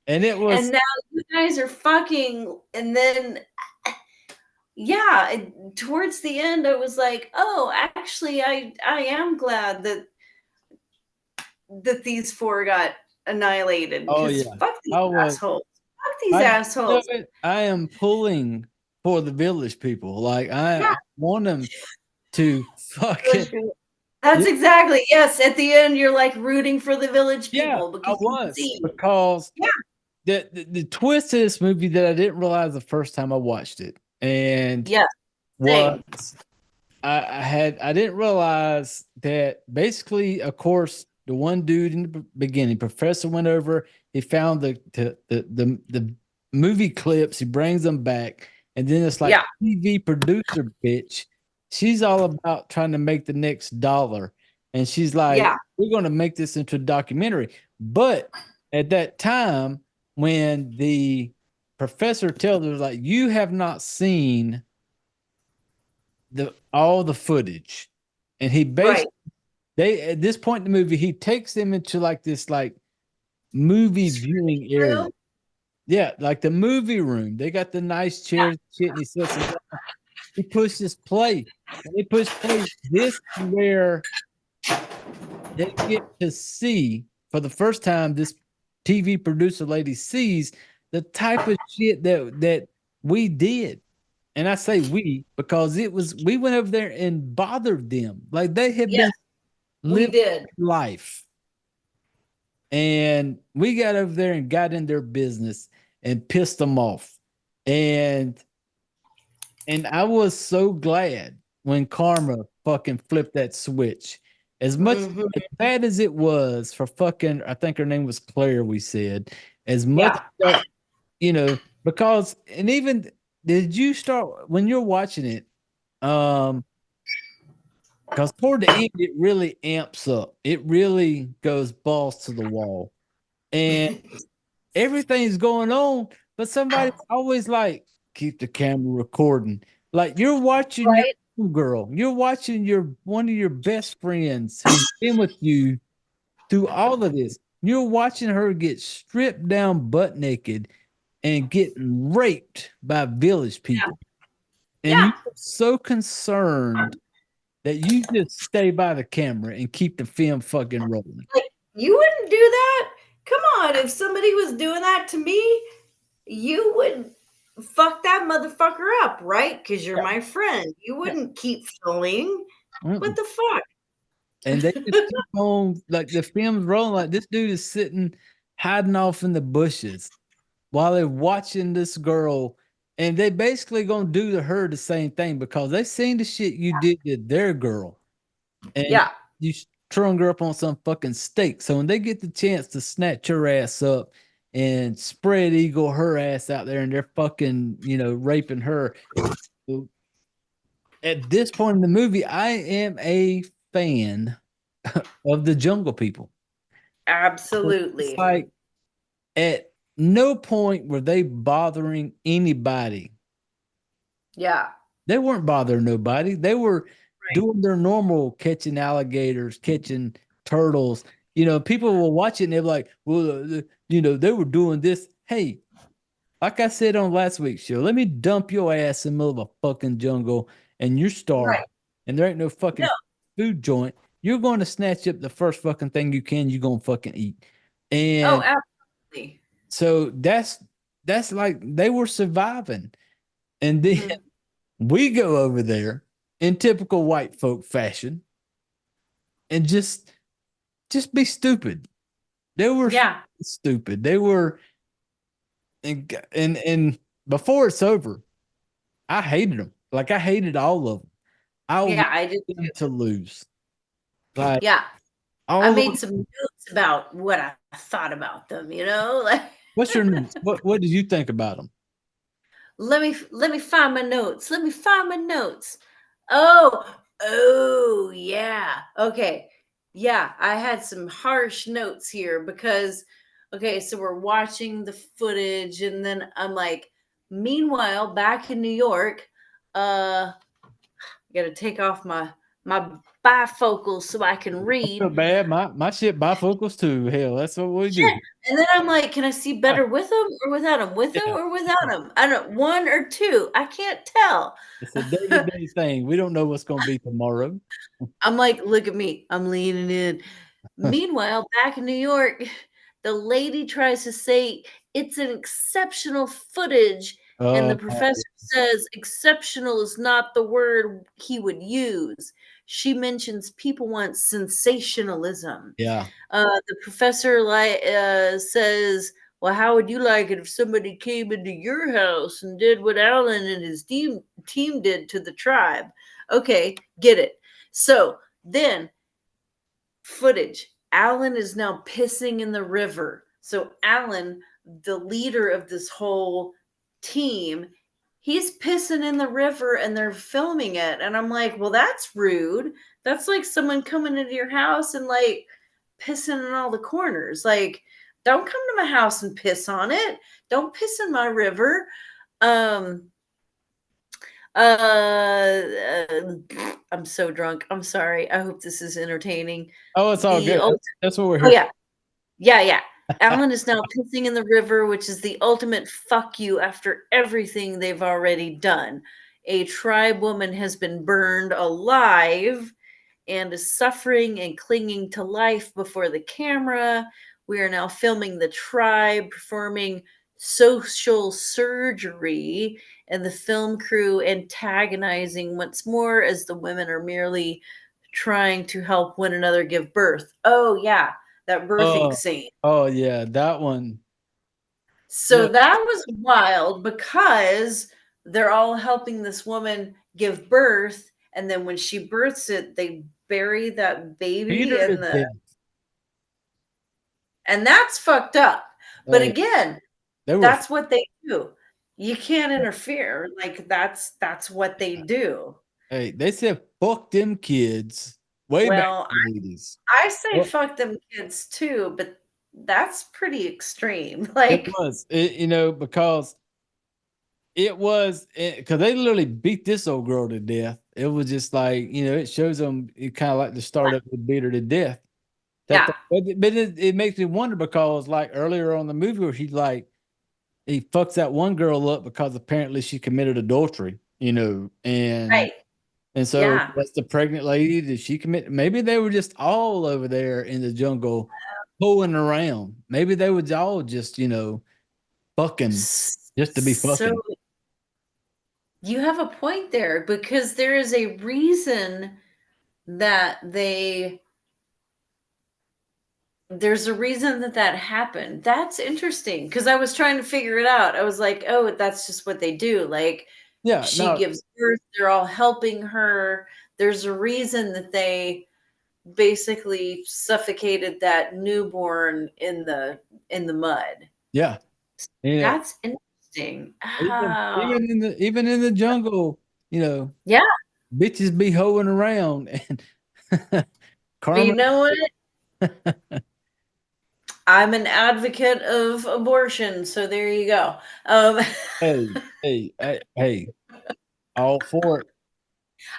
And it and was now you guys are fucking, and then yeah, towards the end, I was like, oh, actually, I am glad that these four got annihilated oh because yeah. fuck these I was assholes, fuck these I know assholes. it. I am pulling for the village people. Like Yeah, I want them to fucking that's yeah, exactly, yes. At the end, you're like rooting for the village yeah, people I because you can was see, because yeah, the twist of this movie that I didn't realize the first time I watched it, and yes, was same, I didn't realize that basically, of course, the one dude in the beginning, professor went over, he found the movie clips, he brings them back, and then it's like yeah, TV producer bitch. She's all about trying to make the next dollar. And she's like, yeah, we're gonna make this into a documentary. But at that time, when the professor tells her, like, you have not seen the all the footage, and he right, basically they at this point in the movie he takes them into like this like movie viewing area. true, Yeah, like the movie room. They got the nice yeah, chairs, shit, and he sits them down. He pushes play. When they push play, this is where they get to see for the first time this TV producer lady sees the type of shit that we did. And I say we because it was we went over there and bothered them. Like they had yes, been we living did, life. And we got over there and got in their business and pissed them off. And I was so glad when Karma fucking flipped that switch. As much hmm, as bad as it was for fucking, I think her name was Claire, we said, as much, yeah, you know, because, and even did you start when you're watching it? Because toward the end, it really amps up. It really goes balls to the wall. And everything's going on, but somebody's always like, keep the camera recording. Like you're watching your right, girl, you're watching your one of your best friends who's been with you through all of this. You're watching her get stripped down butt naked and getting raped by village yeah, people. And yeah. you're so concerned that you just stay by the camera and keep the film fucking rolling. Like, you wouldn't do that? Come on, if somebody was doing that to me, you would fuck that motherfucker up, right? Because you're Yeah. my friend. You Yeah. wouldn't keep filming. What Mm-mm. the fuck? And they just keep on like the film's rolling. Like this dude is sitting hiding off in the bushes while they're watching this girl, and they basically gonna do to her the same thing because they seen the shit you did to their girl, and Yeah, you strung her up on some fucking stake. So when they get the chance to snatch her ass up and spread eagle her ass out there, and they're fucking raping her. At this point in the movie, I am a fan of the Jungle People. It's absolutely. like at no point were they bothering anybody. Yeah, They weren't bothering nobody. They were right. doing their normal catching alligators, catching turtles. People will watch it and they're like, well, they were doing this. Hey, like I said on last week's show, let me dump your ass in the middle of a fucking jungle and you're starving Right. and there ain't no No. fucking food joint. You're going to snatch up the first fucking thing you can, you're going to fucking eat. Oh, And absolutely. so that's like they were surviving. And then Mhm. we go over there in typical white folk fashion and just be stupid. They were Yeah. stupid. They were and before it's over, I hated them. Like I hated all of them. I Yeah, want I did them too. to lose. Like Yeah. I all of made some notes about what I thought about them, you know? Like what's your notes? What did you think about them? let me find my notes. Let me find my notes. Oh, oh yeah. Okay. Yeah, I had some harsh notes here because okay, so we're watching the footage and then I'm like, meanwhile, back in New York, uh got to take off my bifocals so I can I feel read. bad. My shit bifocals too. Hell, that's what we do. Shit. And then I'm like, can I see better with them or without them? With them Yeah, or without them? I don't one or two. I can't tell. it's a day-to-day thing. We don't know what's gonna be tomorrow. I'm like, look at me. I'm leaning in. Meanwhile, back in New York, the lady tries to say it's an exceptional footage, and Oh, the professor says exceptional is not the word he would use. She mentions people want sensationalism. yeah. The professor says, "Well, how would you like it if somebody came into your house and did what Alan and his team did to the tribe?" Okay, get it. So then footage. Alan is now pissing in the river. So Alan, the leader of this whole team, he's pissing in the river and they're filming it. And I'm like, well, that's rude. That's like someone coming into your house and like pissing in all the corners. Like, don't come to my house and piss on it. Don't piss in my river. Um, I'm so drunk. I'm sorry. I hope this is entertaining. Oh, it's all The good. ult- That's what we're oh here yeah, yeah, yeah. Alan is now pissing in the river, which is the ultimate fuck you after everything they've already done. A tribe woman has been burned alive and is suffering and clinging to life before the camera. We are now filming the tribe performing social surgery and the film crew antagonizing once more as the women are merely trying to help one another give birth. Oh, yeah, that birthing Oh, scene. oh yeah, that one. So No, that was wild because they're all helping this woman give birth. And then when she births it, they bury that baby Peter to in the, death. and that's fucked up. But Hey, again, they were. that's what they do. You can't interfere. Like that's what they do. Hey, they said fuck them kids way back Well, in the 80s. I say Well, fuck them kids too, but that's pretty extreme. it Like, was, because it was because they literally beat this old girl to death. It was just like, it shows them it kind of like the startup would beat her to death. That, yeah, but it makes me wonder because like earlier on the movie where he fucks that one girl up because apparently she committed adultery, and right. so Yeah. that's the pregnant lady. Did she commit? Maybe they were just all over there in the jungle pulling around. Maybe they were all just, fucking just to be So fucking. you have a point there because there is a reason that there's a reason that that happened. That's interesting because I was trying to figure it out. I was like, oh, that's just what they do. Like Yeah, she no, gives birth, they're all helping her. There's a reason that they basically suffocated that newborn in the mud. yeah. Yeah. That's interesting. Even Oh, even in the jungle, you know, yeah. bitches be hoeing around and But you karma. know what? I'm an advocate of abortion, so there you go. Um, Hey, all for it.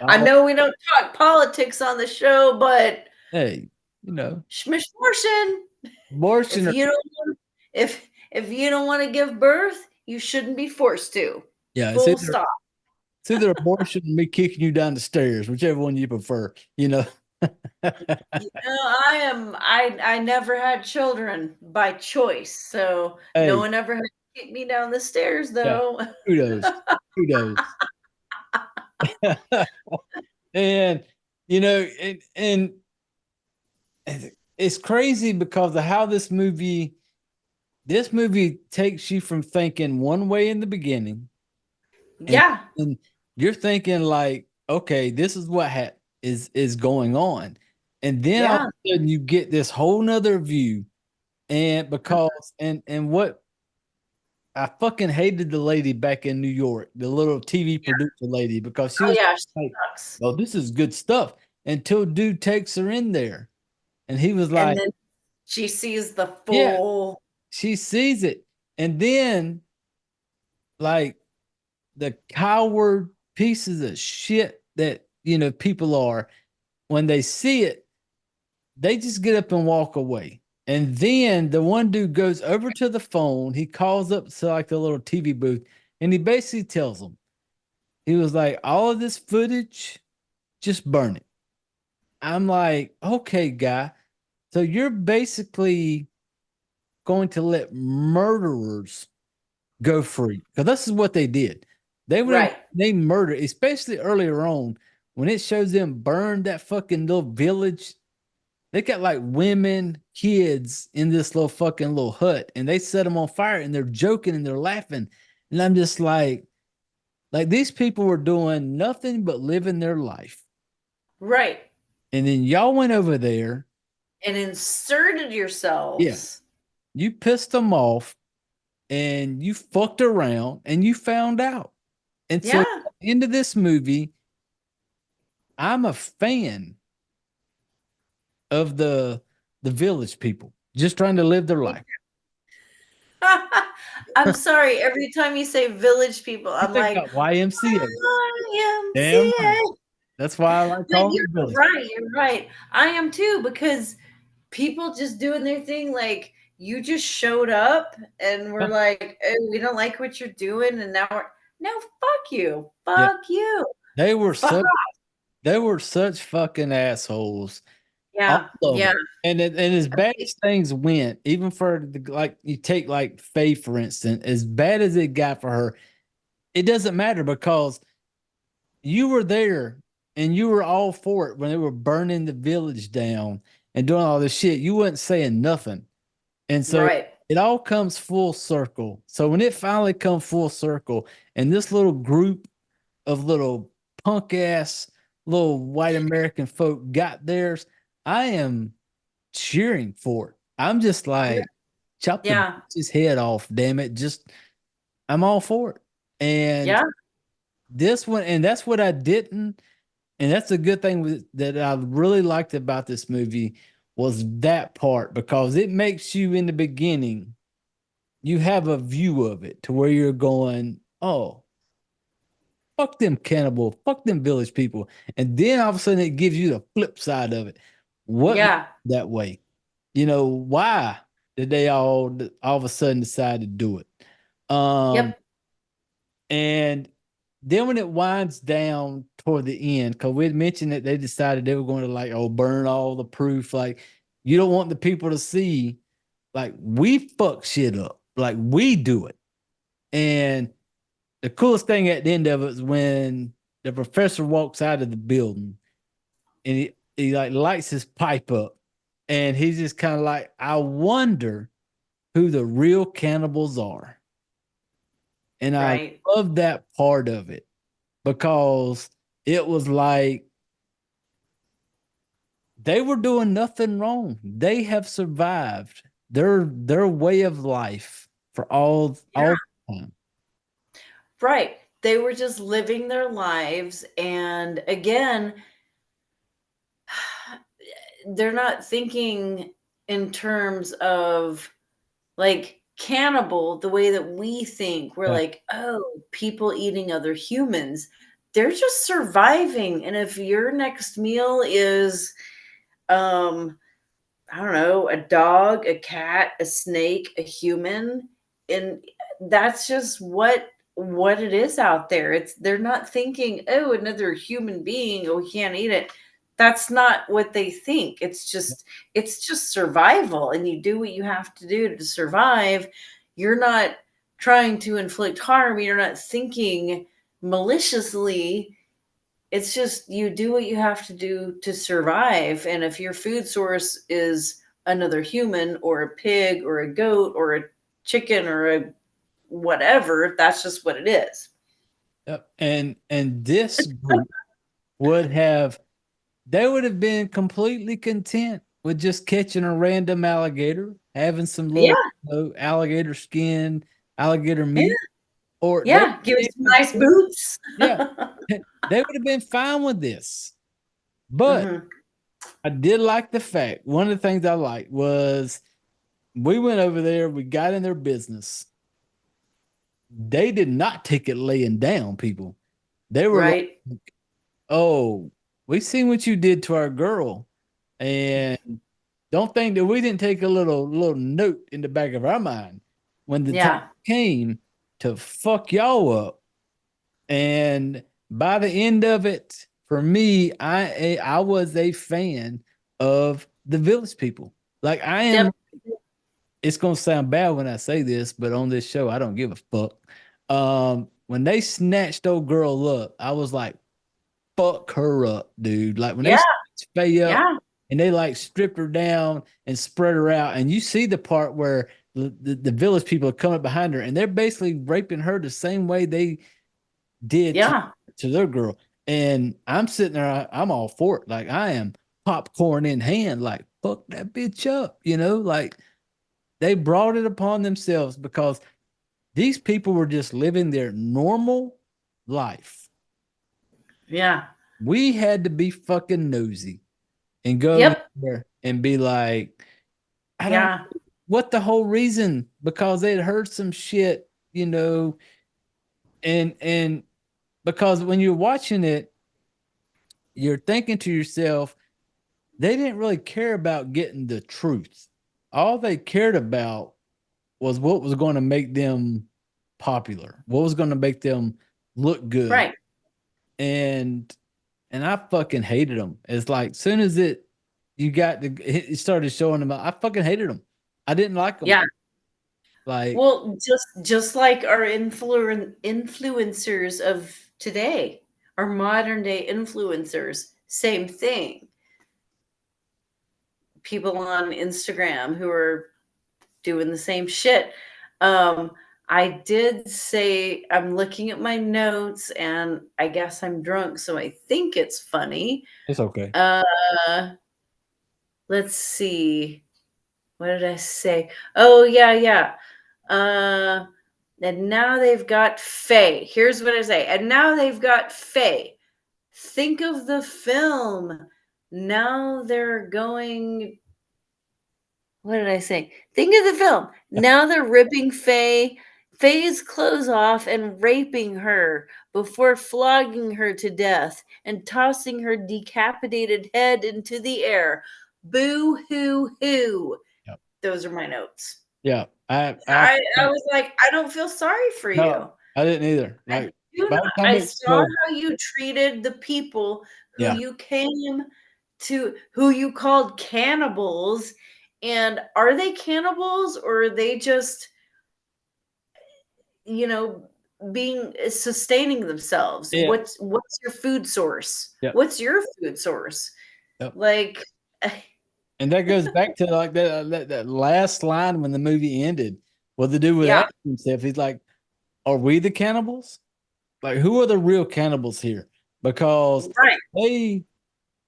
I All, know we don't talk politics on the show, but hey, you know, abortion. abortion If or you don't, if you don't want to give birth, you shouldn't be forced to. yeah, Full stop. it's either abortion or me kicking you down the stairs, whichever one you prefer, You know, I never had children by choice, so no Hey, one ever had to kick me down the stairs, yeah, though. kudos, kudos. And and it's crazy because of how this movie takes you from thinking one way in the beginning, and, Yeah, and you're thinking like, okay, this is what is going on, and then all of yeah. a sudden you get this whole nother view, and because and what I fucking hated the lady back in New York, the little TV producer lady, because she Oh was yeah, she like, sucks. "Oh, this is good stuff," until dude takes her in there, and he was And like, then she sees the "Yeah." full. She sees it, and then like the coward pieces of shit that people are when they see it, they just get up and walk away. And then the one dude goes over to the phone. He calls up to like the little TV booth and he basically tells them, he was like, all of this footage, just burn it. I'm like, okay, guy. So you're basically going to let murderers go free. Because this is what they did. Right. They murdered, especially earlier on, when it shows them burn that fucking little village. They got like women, kids in this little fucking little hut, and they set them on fire and they're joking and they're laughing. And I'm just like these people were doing nothing but living their life. Right. And then y'all went over there. And inserted Yeah. yourselves. You pissed them off and you fucked around and you found out. And so Yeah. at the end of this movie, I'm a fan of the village people just trying to live their life. I'm sorry. Every time you say village people, You I'm think like, about YMCA. Damn YMCA. right. That's why I like But calling you're it village. right. You're right. I am too, because people just doing their thing. Like, you just showed up and we're Yeah. like, oh, we don't like what you're doing. And now no, fuck you. Yeah. Fuck you. They were Fuck such off. they were such fucking assholes. All Yeah. of Yeah. them. And as bad as things went, even for like you take like Faye, for instance, as bad as it got for her, it doesn't matter because you were there and you were all for it when they were burning the village down and doing all this shit. You weren't saying nothing. And so Right. it all comes full circle. So when it finally comes full circle and this little group of little punk ass little white American folk got theirs, I am cheering for it. I'm just like, chop the Yeah. bitch's head off, damn it. Just, I'm all for it. And Yeah. this one, and that's what I didn't, and that's a good thing that I really liked about this movie was that part because it makes you in the beginning, you have a view of it to where you're going, oh, fuck them cannibal, fuck them village people. And then all of a sudden it gives you the flip side of it. What made Yeah. it that way? Why did they all of a sudden decide to do it? Yep. And then when it winds down toward the end, because we had mentioned that they decided they were going to like, oh, burn all the proof. Like, you don't want the people to see, like, we fuck shit up. Like, we do it. And the coolest thing at the end of it is when the professor walks out of the building and he like lights his pipe up and he's just kind of like, I wonder who the real cannibals are. And Right. I love that part of it because it was like they were doing nothing wrong. They have survived their way of life for all the time. Right. They were just living their lives. And again, they're not thinking in terms of like cannibal the way that we think. We're Yeah. like, oh, people eating other humans. They're just surviving. And if your next meal is, I don't know, a dog, a cat, a snake, a human, and that's just what it is out there. It's they're not thinking, "Oh, another human being, oh, we can't eat it." That's not what they think. It's just survival, and you do what you have to do to survive. You're not trying to inflict harm. You're not thinking maliciously. It's just you do what you have to do to survive. And if your food source is another human or a pig or a goat or a chicken or a whatever, that's just what it is. Yep. And this group would have they would have been completely content with just catching a random alligator, having some Yeah. little alligator skin, alligator Yeah. meat, or they Yeah. Give it some nice boots. yeah, they would have been fine with this. But Mhm. I did like the fact, one of the things I liked was we went over there, we got in their business. They did not take it laying down, people. They were like, Right. oh, we seen what you did to our girl, and don't think that we didn't take a little note in the back of our mind when the time Yeah. came to fuck y'all up. And by the end of it, for me, I was a fan of the Village People. Like I am. Yep. It's gonna sound bad when I say this, but on this show, I don't give a fuck. When they snatched old girl up, I was like, fuck her up, dude. Like when they Yeah. snatched Faye up Yeah. and they like stripped her down and spread her out, and you see the part where the Village People are coming behind her and they're basically raping her the same way they did Yeah. to their girl. And I'm sitting there, I'm all for it. Like I am popcorn in hand, like fuck that bitch up, like they brought it upon themselves because these people were just living their normal life. Yeah. We had to be fucking nosy and go Yep. there and be like, I don't Yeah. what the whole reason because they'd heard some shit, and because when you're watching it, you're thinking to yourself, they didn't really care about getting the truth. All they cared about was what was going to make them popular, what was going to make them look good. Right. And I fucking hated them. It's like soon as it started showing them, I fucking hated them. I didn't like them. Yeah. Like, Well, just like our influencers of today, our modern day influencers, same thing. People on Instagram who are doing the same shit. Um, I did say I'm looking at my notes, and I guess I'm drunk, so I think it's funny. it's okay. Uh, let's see. What did I say? Oh yeah, yeah. Uh, and now they've got Faye. Here's what I say. And now they've got Faye. Think of the film. Now they're going. What did I say? Think of the film. Now they're ripping Faye's clothes off and raping her before flogging her to death and tossing her decapitated head into the air. Boo hoo hoo. Yep. Those are my notes. Yeah. I was like, I don't feel sorry for No, you. I didn't either. I Like do by not. the time I it saw exploded, how you treated the people who yeah. you came to, who you called cannibals. And are they cannibals or are they just, you know, being sustaining themselves? Yeah. What's your food source? Yeah. What's your food source? Yep. Like, And that goes back to like that last line when the movie ended. What the dude would yeah, ask himself, he's like, are we the cannibals? Like, who are the real cannibals here? Because right, they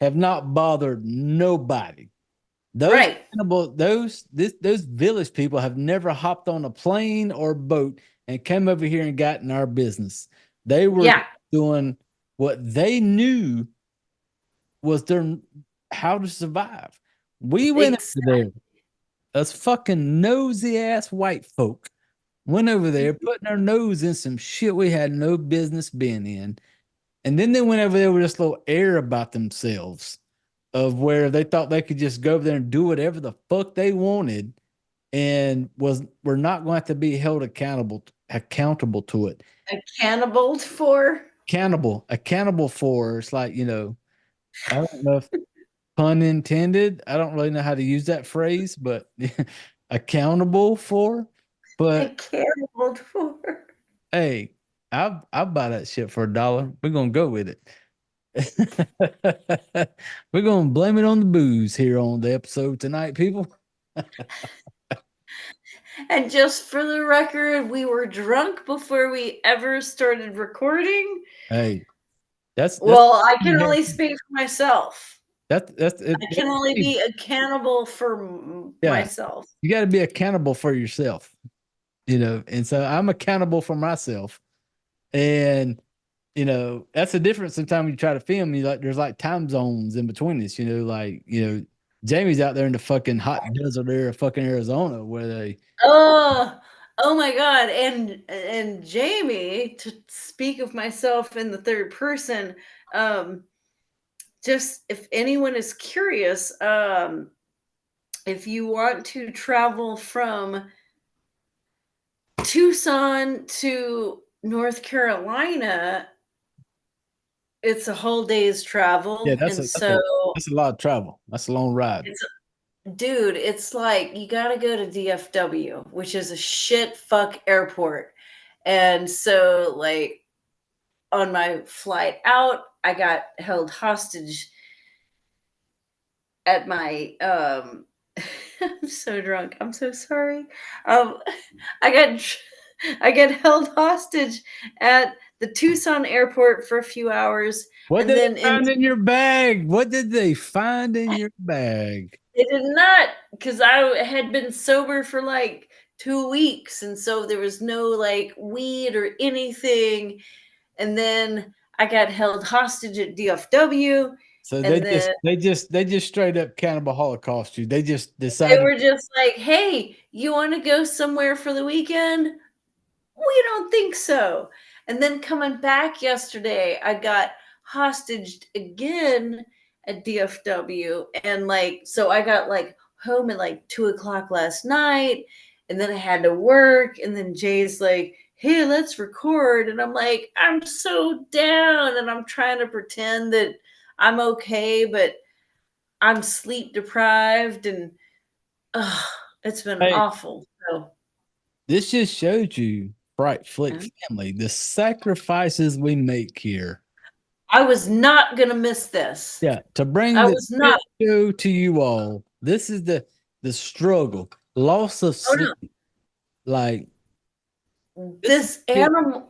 have not bothered nobody. Those right, cannibal, those village people have never hopped on a plane or boat and came over here and got in our business. They were yeah, doing what they knew was their how to survive. We went over exactly. there, us fucking nosy ass white folk went over there, putting our nose in some shit we had no business being in. And then they went over there with this little air about themselves of where they thought they could just go over there and do whatever the fuck they wanted and we're not going to have to be held accountable to it. A cannibal for? Accountable for it's like, I don't know if pun intended. I don't really know how to use that phrase, but accountable for. A But cannibal for? hey, I'll buy that shit for $1. We're gonna go with it. We're gonna blame it on the booze here on the episode tonight, people. And just for the record, we were drunk before we ever started recording. Hey, that's Well, I can only speak for myself. that's it. I can only be a cannibal for Yeah, myself. you got to be accountable for yourself, And so I'm accountable for myself, and that's the difference. Sometimes you try to film, there's like time zones in between us. Jamie's out there in the fucking hot desert there of fucking Arizona where they. Oh, oh my God. And Jamie, to speak of myself in the third person, just if anyone is curious, if you want to travel from Tucson to North Carolina, it's a whole day's Yeah, travel, that's and a that's a so that's a lot of travel. That's a long ride. it's dude, it's like you gotta go to DFW, which is a shit fuck airport. And so, like, on my flight out, I got held hostage at my I'm so drunk. I'm so sorry. Um I got I got held hostage at the Tucson airport for a few hours, What and did then they find in your bag? What did they find in your bag? they did not, because I had been sober for like 2 weeks, and so there was no like weed or anything. And then I got held hostage at DFW, So they and just then they just they just straight up Cannibal Holocaust you. They just they decided. were just like, "Hey, you want to go somewhere for the weekend?" We don't think so. And then coming back yesterday, I got hostaged again at DFW. And like, so I got like home at like 2 o'clock last night. And then I had to work. And then Jay's like, "Hey, let's record." And I'm like, I'm so down. And I'm trying to pretend that I'm okay, but I'm sleep deprived. And it's been Hey, awful. So, this just showed you, Bright Flick yeah. family, the sacrifices we make here. I was not going to miss this. Yeah, to bring I the was shit not. show to you all. This is the struggle, loss of Oh sleep. no. Like this is This shit. animal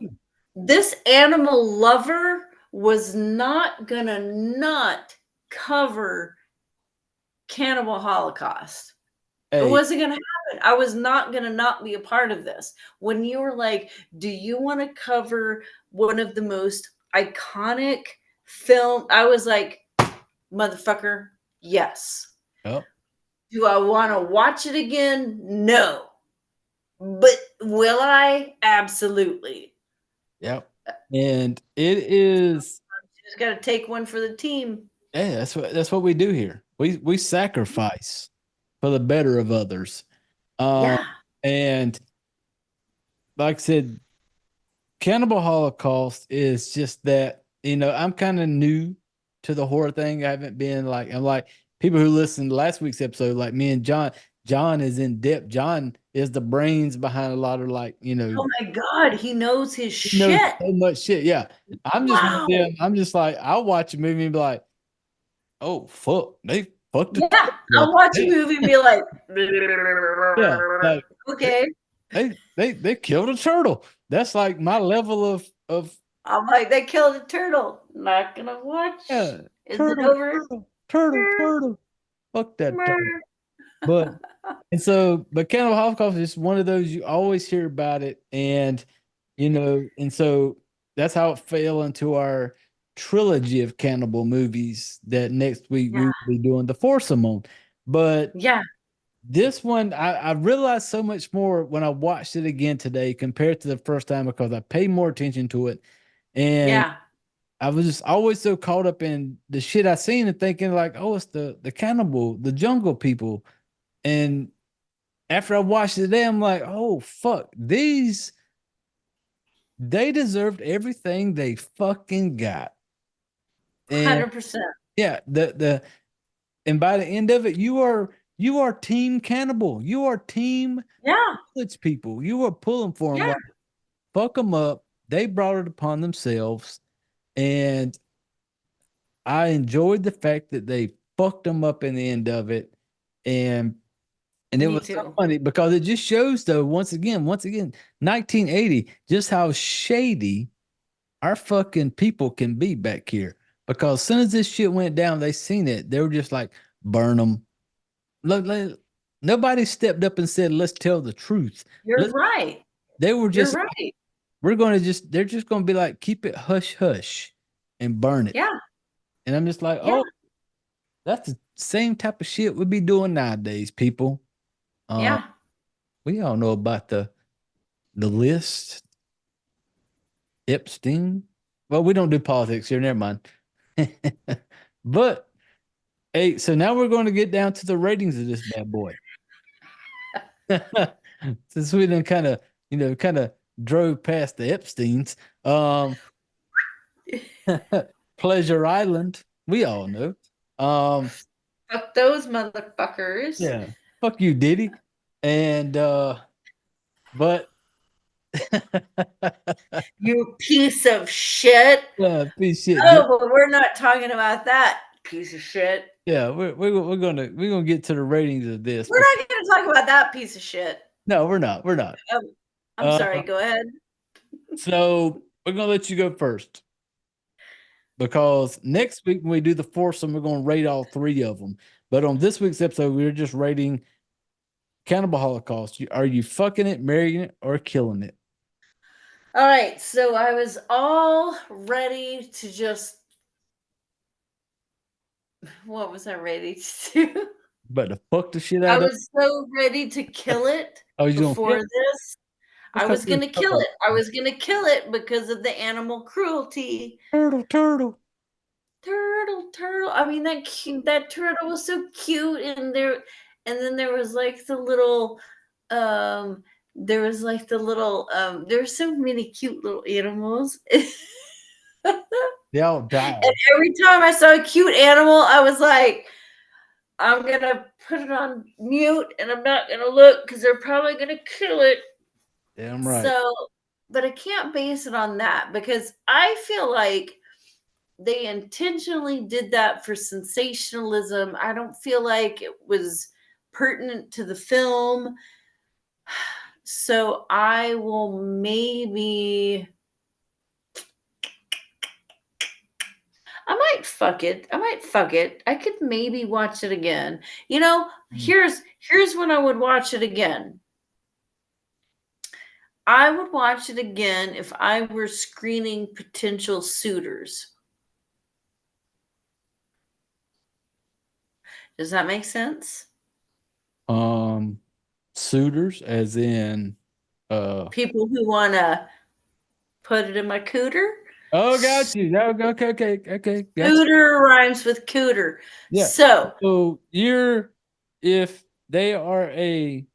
this animal lover was not going to not cover Cannibal Holocaust. It Hey, wasn't going to happen. I was not going to not be a part of this. When you were like, "Do you want to cover one of the most iconic film?" I was like, "Motherfucker, yes." oh, Do I want to watch it again? No. But will I? Absolutely. yep. And it is, Just got to take one for the team. yeah, that's what we do here. We sacrifice for the better of others. Um, Yeah. and like I said, Cannibal Holocaust is just that, I'm kind of new to the horror thing. I haven't been like, I'm like people who listened to last week's episode, like me and John. John is in depth. John is the brains behind a lot of like, Oh my God, he knows his he knows shit. so much shit. Yeah. I'm just one of Wow. them. I'm just like, I'll watch a movie and be like, oh fuck, they fucked the Yeah. turtle up. I'll watch a Hey, movie and be like, yeah, like okay. they killed a turtle. That's like my level of I'm like, they killed a turtle. Not gonna watch. yeah, Is it turtle, over? turtle, turtle, turtle. Fuck that turtle. But but Cannibal Holocaust is one of those you always hear about it, and so that's how it fell into our trilogy of cannibal movies that next week we Yeah. will be doing the foursome on. But Yeah. this one, I realized so much more when I watched it again today compared to the first time because I paid more attention to it. And Yeah. I was just always so caught up in the shit I seen and thinking like, oh, it's the cannibal, the jungle people. And after I watched it today, I'm like, oh fuck, they deserved everything they fucking got. And 100%. yeah, and by the end of it, you are team cannibal. You are team Yeah. village people. You are pulling for them Yeah. like fuck them up. They brought it upon themselves. And I enjoyed the fact that they fucked them up in the end of it. And it Me was so too. funny because it just shows though, once again, 1980, just how shady our fucking people can be back here. Because as soon as this shit went down, they seen it. They were just like, burn them. Look, nobody stepped up and said, let's tell the truth. You're Let's, right. they were You're just right. they're just gonna be like, keep it hush hush and burn it. Yeah. And I'm just like, Yeah. oh, that's the same type of shit we be doing nowadays, people. Uh, Yeah. we all know about the list, Epstein. Well, we don't do politics here. Never mind. But hey, so now we're going to get down to the ratings of this bad boy. Since we then kind of drove past the Epsteins. Pleasure Island, we all know. Fuck those motherfuckers. Yeah, fuck you, Diddy. And but You piece of shit. piece of shit. Oh, but we're not talking about that piece of shit. Yeah, we're gonna get to the ratings of this. We're not going to talk about that piece of shit. No, we're not. We're not. I'm sorry. Go ahead. So we're gonna let you go first because next week when we do the foursome, we're gonna rate all three of them. But on this week's episode, we're just rating Cannibal Holocaust. Are you fucking it, marrying it, or killing it? All right. So I was all ready to just. What was I ready to do? But to fuck the shit I out of was so ready to kill it Oh, you gonna before kill it? this. I Let's was cut going to this kill turtle. it. I was going to kill it because of the animal cruelty. Turtle. Turtle. I mean that turtle was so cute, and then there was like the little there's so many cute little animals. They all die. And every time I saw a cute animal, I was like, I'm gonna put it on mute and I'm not gonna look because they're probably gonna kill it. Damn right. So, but I can't base it on that because I feel like they intentionally did that for sensationalism. I don't feel like it was pertinent to the film. So I will maybe I might fuck it. I could maybe watch it again. You know, here's when I would watch it again. I would watch it again if I were screening potential suitors. Does that make sense? Suitors, as in People who want to put it in my cooter. Oh, got you. No, okay. Got you. Scooter rhymes with cooter. Yeah. So If they are a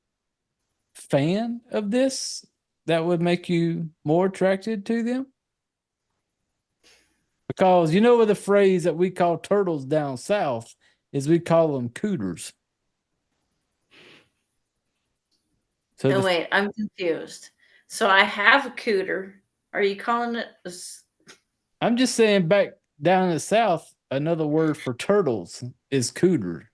fan of this, that would make you more attracted to them? Because you know what the phrase that we call turtles down south is we call them cooters. So no, wait, I'm confused. So I have a cooter. Are you calling it I'm just saying back down in the south, another word for turtles is cooter.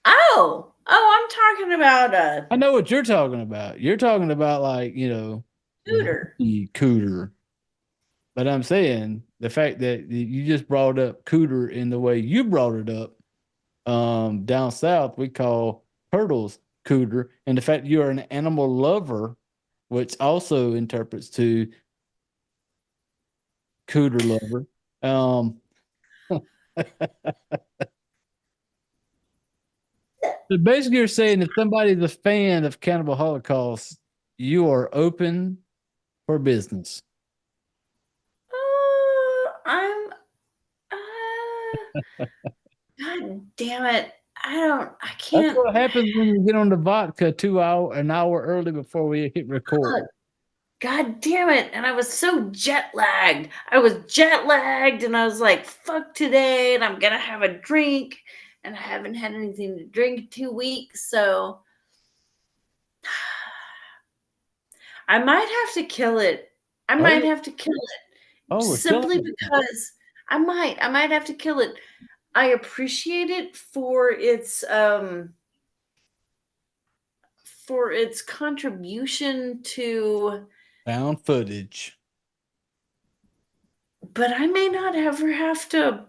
Oh, I'm talking about I know what you're talking about. You're talking about like, cooter. the cooter. But I'm saying the fact that you just brought up cooter in the way you brought it up, down south we call turtles cooter, and the fact that you are an animal lover, which also interprets to cooter lover. So basically, you're saying if somebody's a fan of Cannibal Holocaust, you are open for business. I'm God damn it. I That's can't. what happens when you get on the vodka an hour early before we hit record. God damn it. And I was so jet lagged. And I was like, fuck today. And I'm going to have a drink. And I haven't had anything to drink in 2 weeks. So I might have to kill it. Oh, we're Simply killing it. because I might have to kill it. I appreciate it for its contribution to Found footage. but I may not ever have to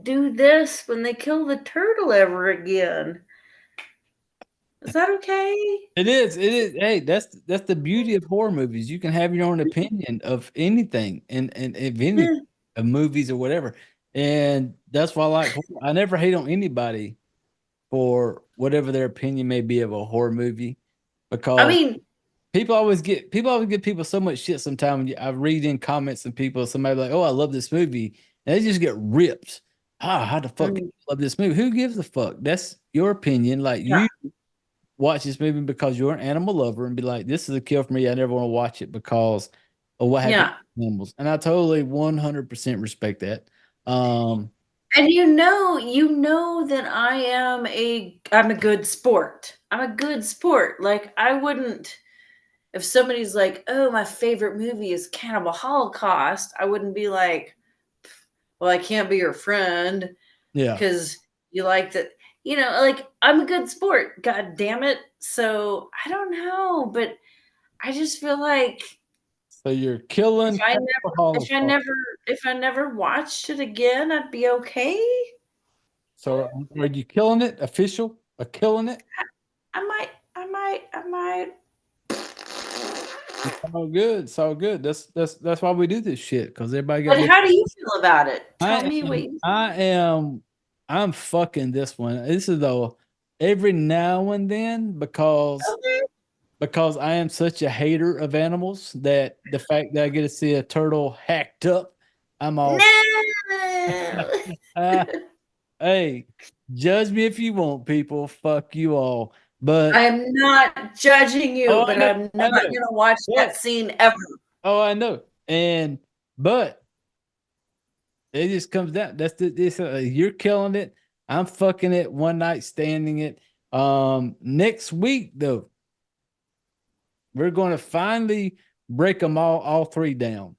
do this when they kill the turtle ever again. Is that okay? It is. Hey, that's the beauty of horror movies. You can have your own opinion of anything and if any of movies or whatever. And that's why I never hate on anybody for whatever their opinion may be of a horror movie. Because I mean, people always give people so much shit sometimes. I read in comments and somebody like, oh, I love this movie. and they just get ripped. How the fuck do Mm, you love this movie? Who gives a fuck? That's your opinion. Like yeah, you watch this movie because you're an animal lover and be like, this is a kill for me. I never want to watch it because of what happened yeah. to animals. And I totally 100% respect that. Um, And you know that I'm a good sport. I'm a good sport. Like I wouldn't if somebody's like, "Oh, my favorite movie is Cannibal Holocaust," I wouldn't be like, "Well, I can't be your friend yeah. because you like that." Like I'm a good sport. God damn it. So I don't know, but I just feel like So you're if killing I Cannibal never if I Holocaust. never if I never watched it again, I'd be okay. So are you killing it? Official? A killing it? I might. It's all good. It's all good. That's why we do this shit because everybody got But different. how do you feel about it? Tell I me what am. you I am. I'm fucking this one. This is though every now and then Okay. because I am such a hater of animals that the fact that I get to see a turtle hacked up, I'm all. No. Uh, hey, judge me if you want, people. Fuck you all. But I am not judging you, oh, I but know, I'm I not know. gonna watch that But scene ever. oh, I know. And but it just comes down. That's this. You're killing it. I'm fucking it. One night standing it. Next week though, we're going to finally break them all three down.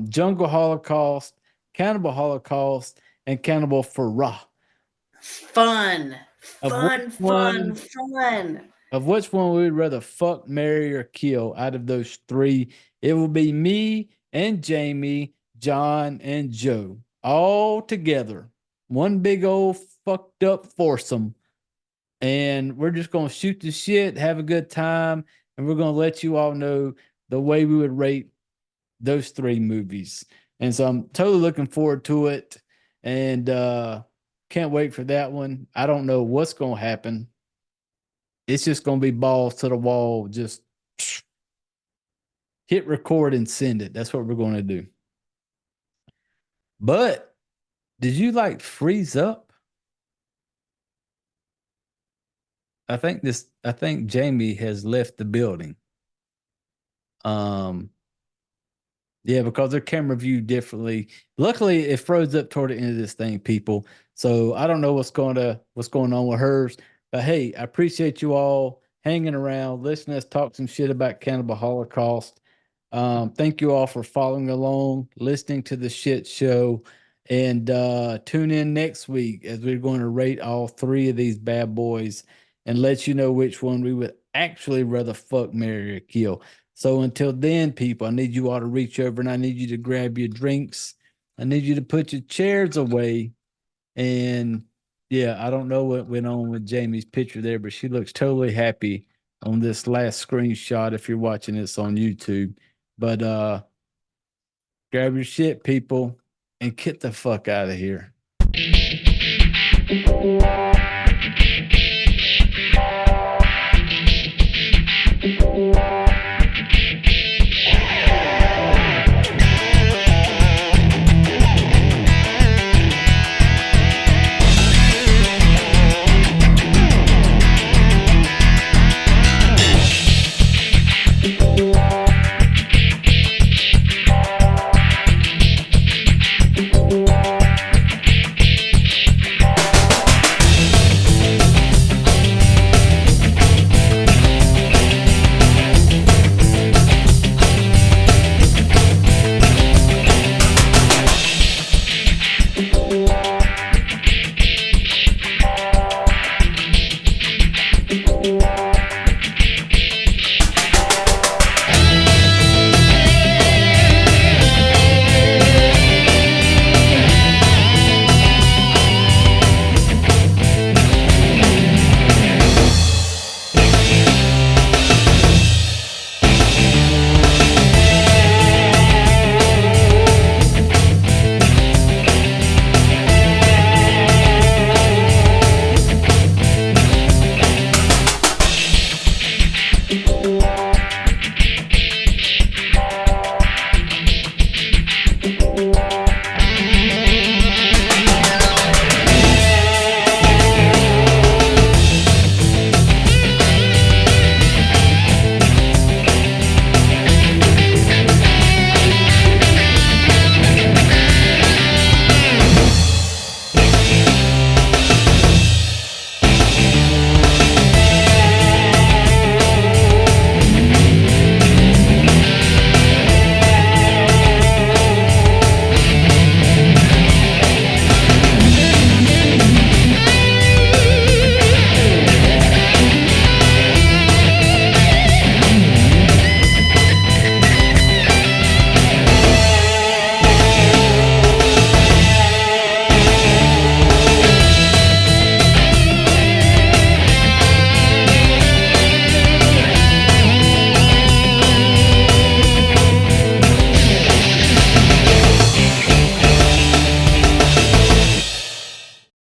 Jungle Holocaust, Cannibal Holocaust, and Cannibal Farah. Fun. Of which Fun, fun, one? fun. Of which one we'd rather fuck, marry, or kill out of those three? It will be me and Jamie, John and Joe, all together. One big old fucked up foursome. And we're just gonna shoot the shit, have a good time, and we're gonna let you all know the way we would rate those three movies. And so I'm totally looking forward to it. And can't wait for that one. I don't know what's gonna happen. It's just gonna be balls to the wall, just hit record and send it. That's what we're gonna do. But did you like freeze up? I think Jamie has left the building. Um Yeah, because their camera view differently. Luckily, it froze up toward the end of this thing, people. So I don't know what's going on with hers. But hey, I appreciate you all hanging around, listening to us talk some shit about Cannibal Holocaust. Thank you all for following along, listening to the shit show, and tune in next week as we're going to rate all three of these bad boys and let you know which one we would actually rather fuck, marry, or kill. So until then, people, I need you all to reach over and I need you to grab your drinks. I need you to put your chairs away. And yeah, I don't know what went on with Jamie's picture there, but she looks totally happy on this last screenshot if you're watching this on YouTube. But grab your shit, people, and get the fuck out of here.